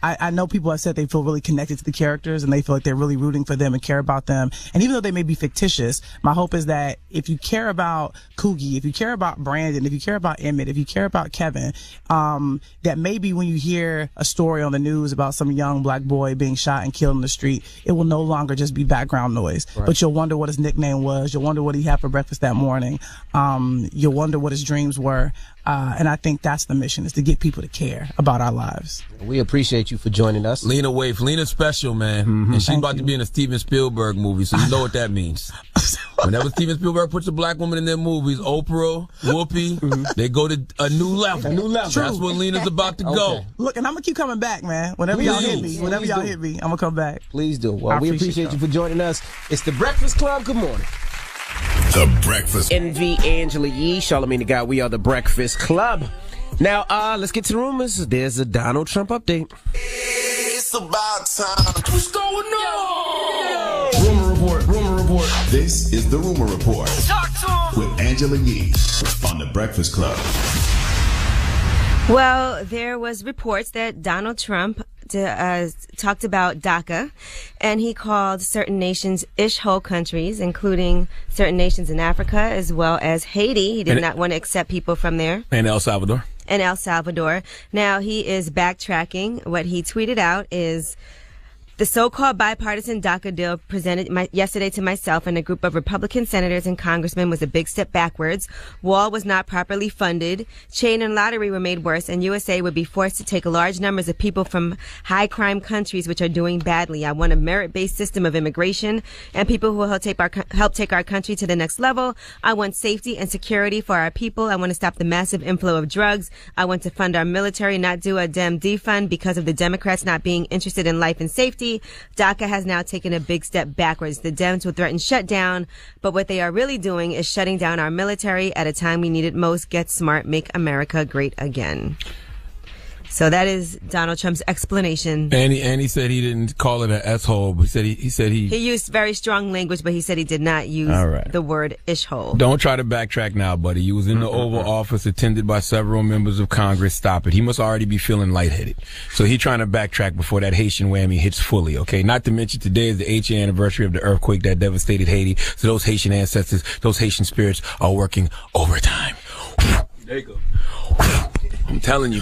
I know people have said they feel really connected to the characters and they feel like they're really rooting for them and care about them. And even though they may be fictitious, my hope is that if you care about Coogie, if you care about Brandon, if you care about Emmett, if you care about Kevin, that maybe when you hear a story on the news about some young black boy being shot and killed in the street, it will no longer just be background noise. Right. But you'll wonder what his nickname was. You'll wonder what he had for breakfast that morning. You'll wonder what his dreams were. And I think that's the mission, is to get people to care about our lives. We appreciate you for joining us. Lena Waithe. Lena's special, man. Mm-hmm. And she's about to be in a Steven Spielberg movie, so you know what that means. Whenever Steven Spielberg puts a black woman in their movies, Oprah, Whoopi, they go to a new level. A new level. That's where Lena's about to go. Look, and I'm going to keep coming back, man. Whenever y'all hit me, I'm going to come back. Please do. Well, we appreciate you for joining us. It's The Breakfast Club. Good morning. The Breakfast. NV, Angela Yee, Charlamagne the Guy. We are The Breakfast Club. Now, let's get to the rumors. There's a Donald Trump update. It's about time. What's going on? Rumor report. This is the Rumor Report. Talk to him. With Angela Yee on The Breakfast Club. Well, there was reports that Donald Trump talked about DACA, and he called certain nations ish-hole countries, including certain nations in Africa as well as Haiti. He did not want to accept people from there. And El Salvador. Now, he is backtracking. What he tweeted out is: the so-called bipartisan DACA deal presented yesterday to myself and a group of Republican senators and congressmen was a big step backwards. Wall was not properly funded. Chain and lottery were made worse, and USA would be forced to take large numbers of people from high crime countries which are doing badly. I want a merit-based system of immigration and people who will help take our country to the next level. I want safety and security for our people. I want to stop the massive inflow of drugs. I want to fund our military, not do a dem defund because of the Democrats not being interested in life and safety. see, DACA has now taken a big step backwards. The Dems will threaten shutdown, but what they are really doing is shutting down our military at a time we need it most. Get smart, make America great again. So that is Donald Trump's explanation. And he said he didn't call it an S-hole. He said he used very strong language, but he said he did not use the word ish-hole. Don't try to backtrack now, buddy. You was in the Oval Office, attended by several members of Congress. Stop it. He must already be feeling lightheaded. So he trying to backtrack before that Haitian whammy hits fully, okay? Not to mention today is the 8th anniversary of the earthquake that devastated Haiti. So those Haitian ancestors, those Haitian spirits are working overtime. There you go. I'm telling you.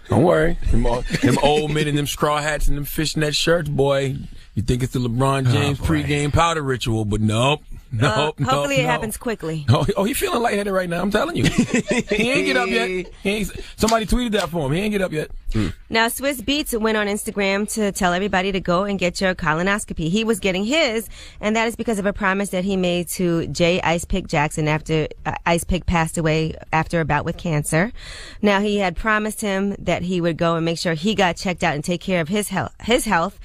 Don't worry. Them old men in them straw hats and them fishnet shirts, boy. You think it's the LeBron James pregame powder ritual, but nope. Hopefully it happens quickly. Oh, he feeling lightheaded right now. I'm telling you. He ain't get up yet. Somebody tweeted that for him. He ain't get up yet. Now, Swiss Beats went on Instagram to tell everybody to go and get your colonoscopy. He was getting his, and that is because of a promise that he made to J. Ice Pick Jackson after Ice Pick passed away after a bout with cancer. Now, he had promised him that he would go and make sure he got checked out and take care of his health.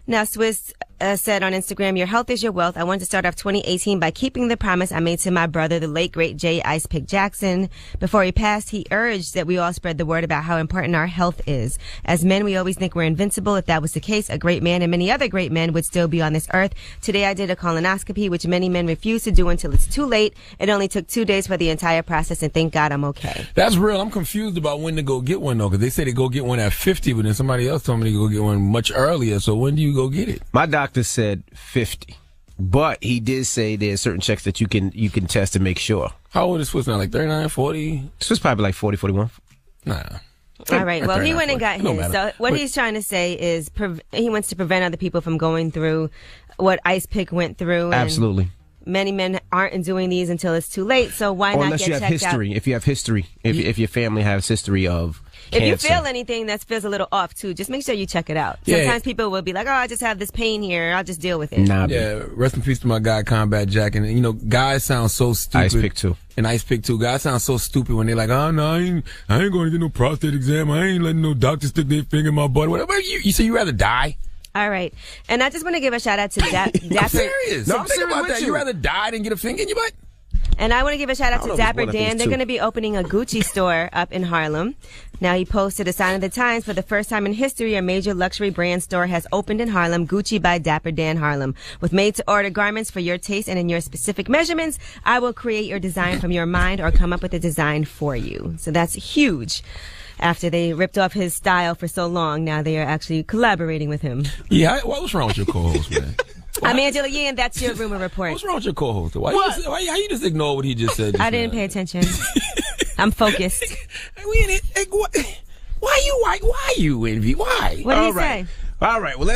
Now, Swiss said on Instagram, your health is your wealth. I wanted to start off 2018 by keeping the promise I made to my brother, the late, great J. Ice Pick Jackson. Before he passed, he urged that we all spread the word about how important our health is. As men, we always think we're invincible. If that was the case, a great man and many other great men would still be on this earth. Today, I did a colonoscopy, which many men refuse to do until it's too late. It only took 2 days for the entire process, and thank God I'm okay. That's real. I'm confused about when to go get one, though, because they say to go get one at 50, but then somebody else told me to go get one much earlier. So when do you go get it? My doctor said 50, but he did say there's certain checks that you can test to make sure. How old is Swiss now? Like 39, 40? Swiss probably like 40, 41. Nah. All right. Well, he went and got his. So what he's trying to say is he wants to prevent other people from going through what Ice Pick went through. Absolutely. Many men aren't doing these until it's too late. So why not unless get you have checked history. out? If you have history, if your family has history of cancer. If you feel anything that feels a little off too, just make sure you check it out. Sometimes people will be like, "Oh, I just have this pain here. I'll just deal with it." Rest in peace to my guy Combat Jack. And you know, guys sound so stupid. Ice Pick too. And Ice Pick too. Guys sound so stupid when they're like, "Oh no, I ain't going to get no prostate exam. I ain't letting no doctor stick their finger in my butt." Whatever. You say you rather die? All right. And I just want to give a shout out to Dapper. I'm serious. No, I'm think about that. You rather die than get a finger in your butt? And I want to give a shout out to Dapper Dan. They're going to be opening a Gucci store up in Harlem. Now, he posted a sign of the times. For the first time in history, a major luxury brand store has opened in Harlem, Gucci by Dapper Dan Harlem. With made-to-order garments for your taste and in your specific measurements, I will create your design from your mind or come up with a design for you. So that's huge. After they ripped off his style for so long, now they are actually collaborating with him. Yeah, what's wrong with your co-host, man? I'm Angela Yee, and that's your rumor report. What's wrong with your co-host? How you just ignore what he just said? I didn't pay attention. I'm focused. Why you envy? Why? What did he say? All right, well,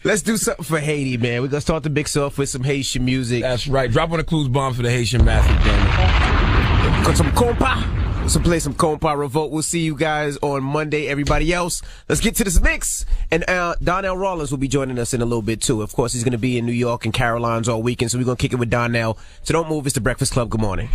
let's do something for Haiti, man. We're going to start the mix off with some Haitian music. That's right. Drop on the clues bomb for the Haitian massive, damn it. Got some compa. So play some Compa Revolt. We'll see you guys on Monday. Everybody else, let's get to this mix. And Donnell Rawlings will be joining us in a little bit, too. Of course, he's going to be in New York and Caroline's all weekend, so we're going to kick it with Donnell. So don't move. It's The Breakfast Club. Good morning.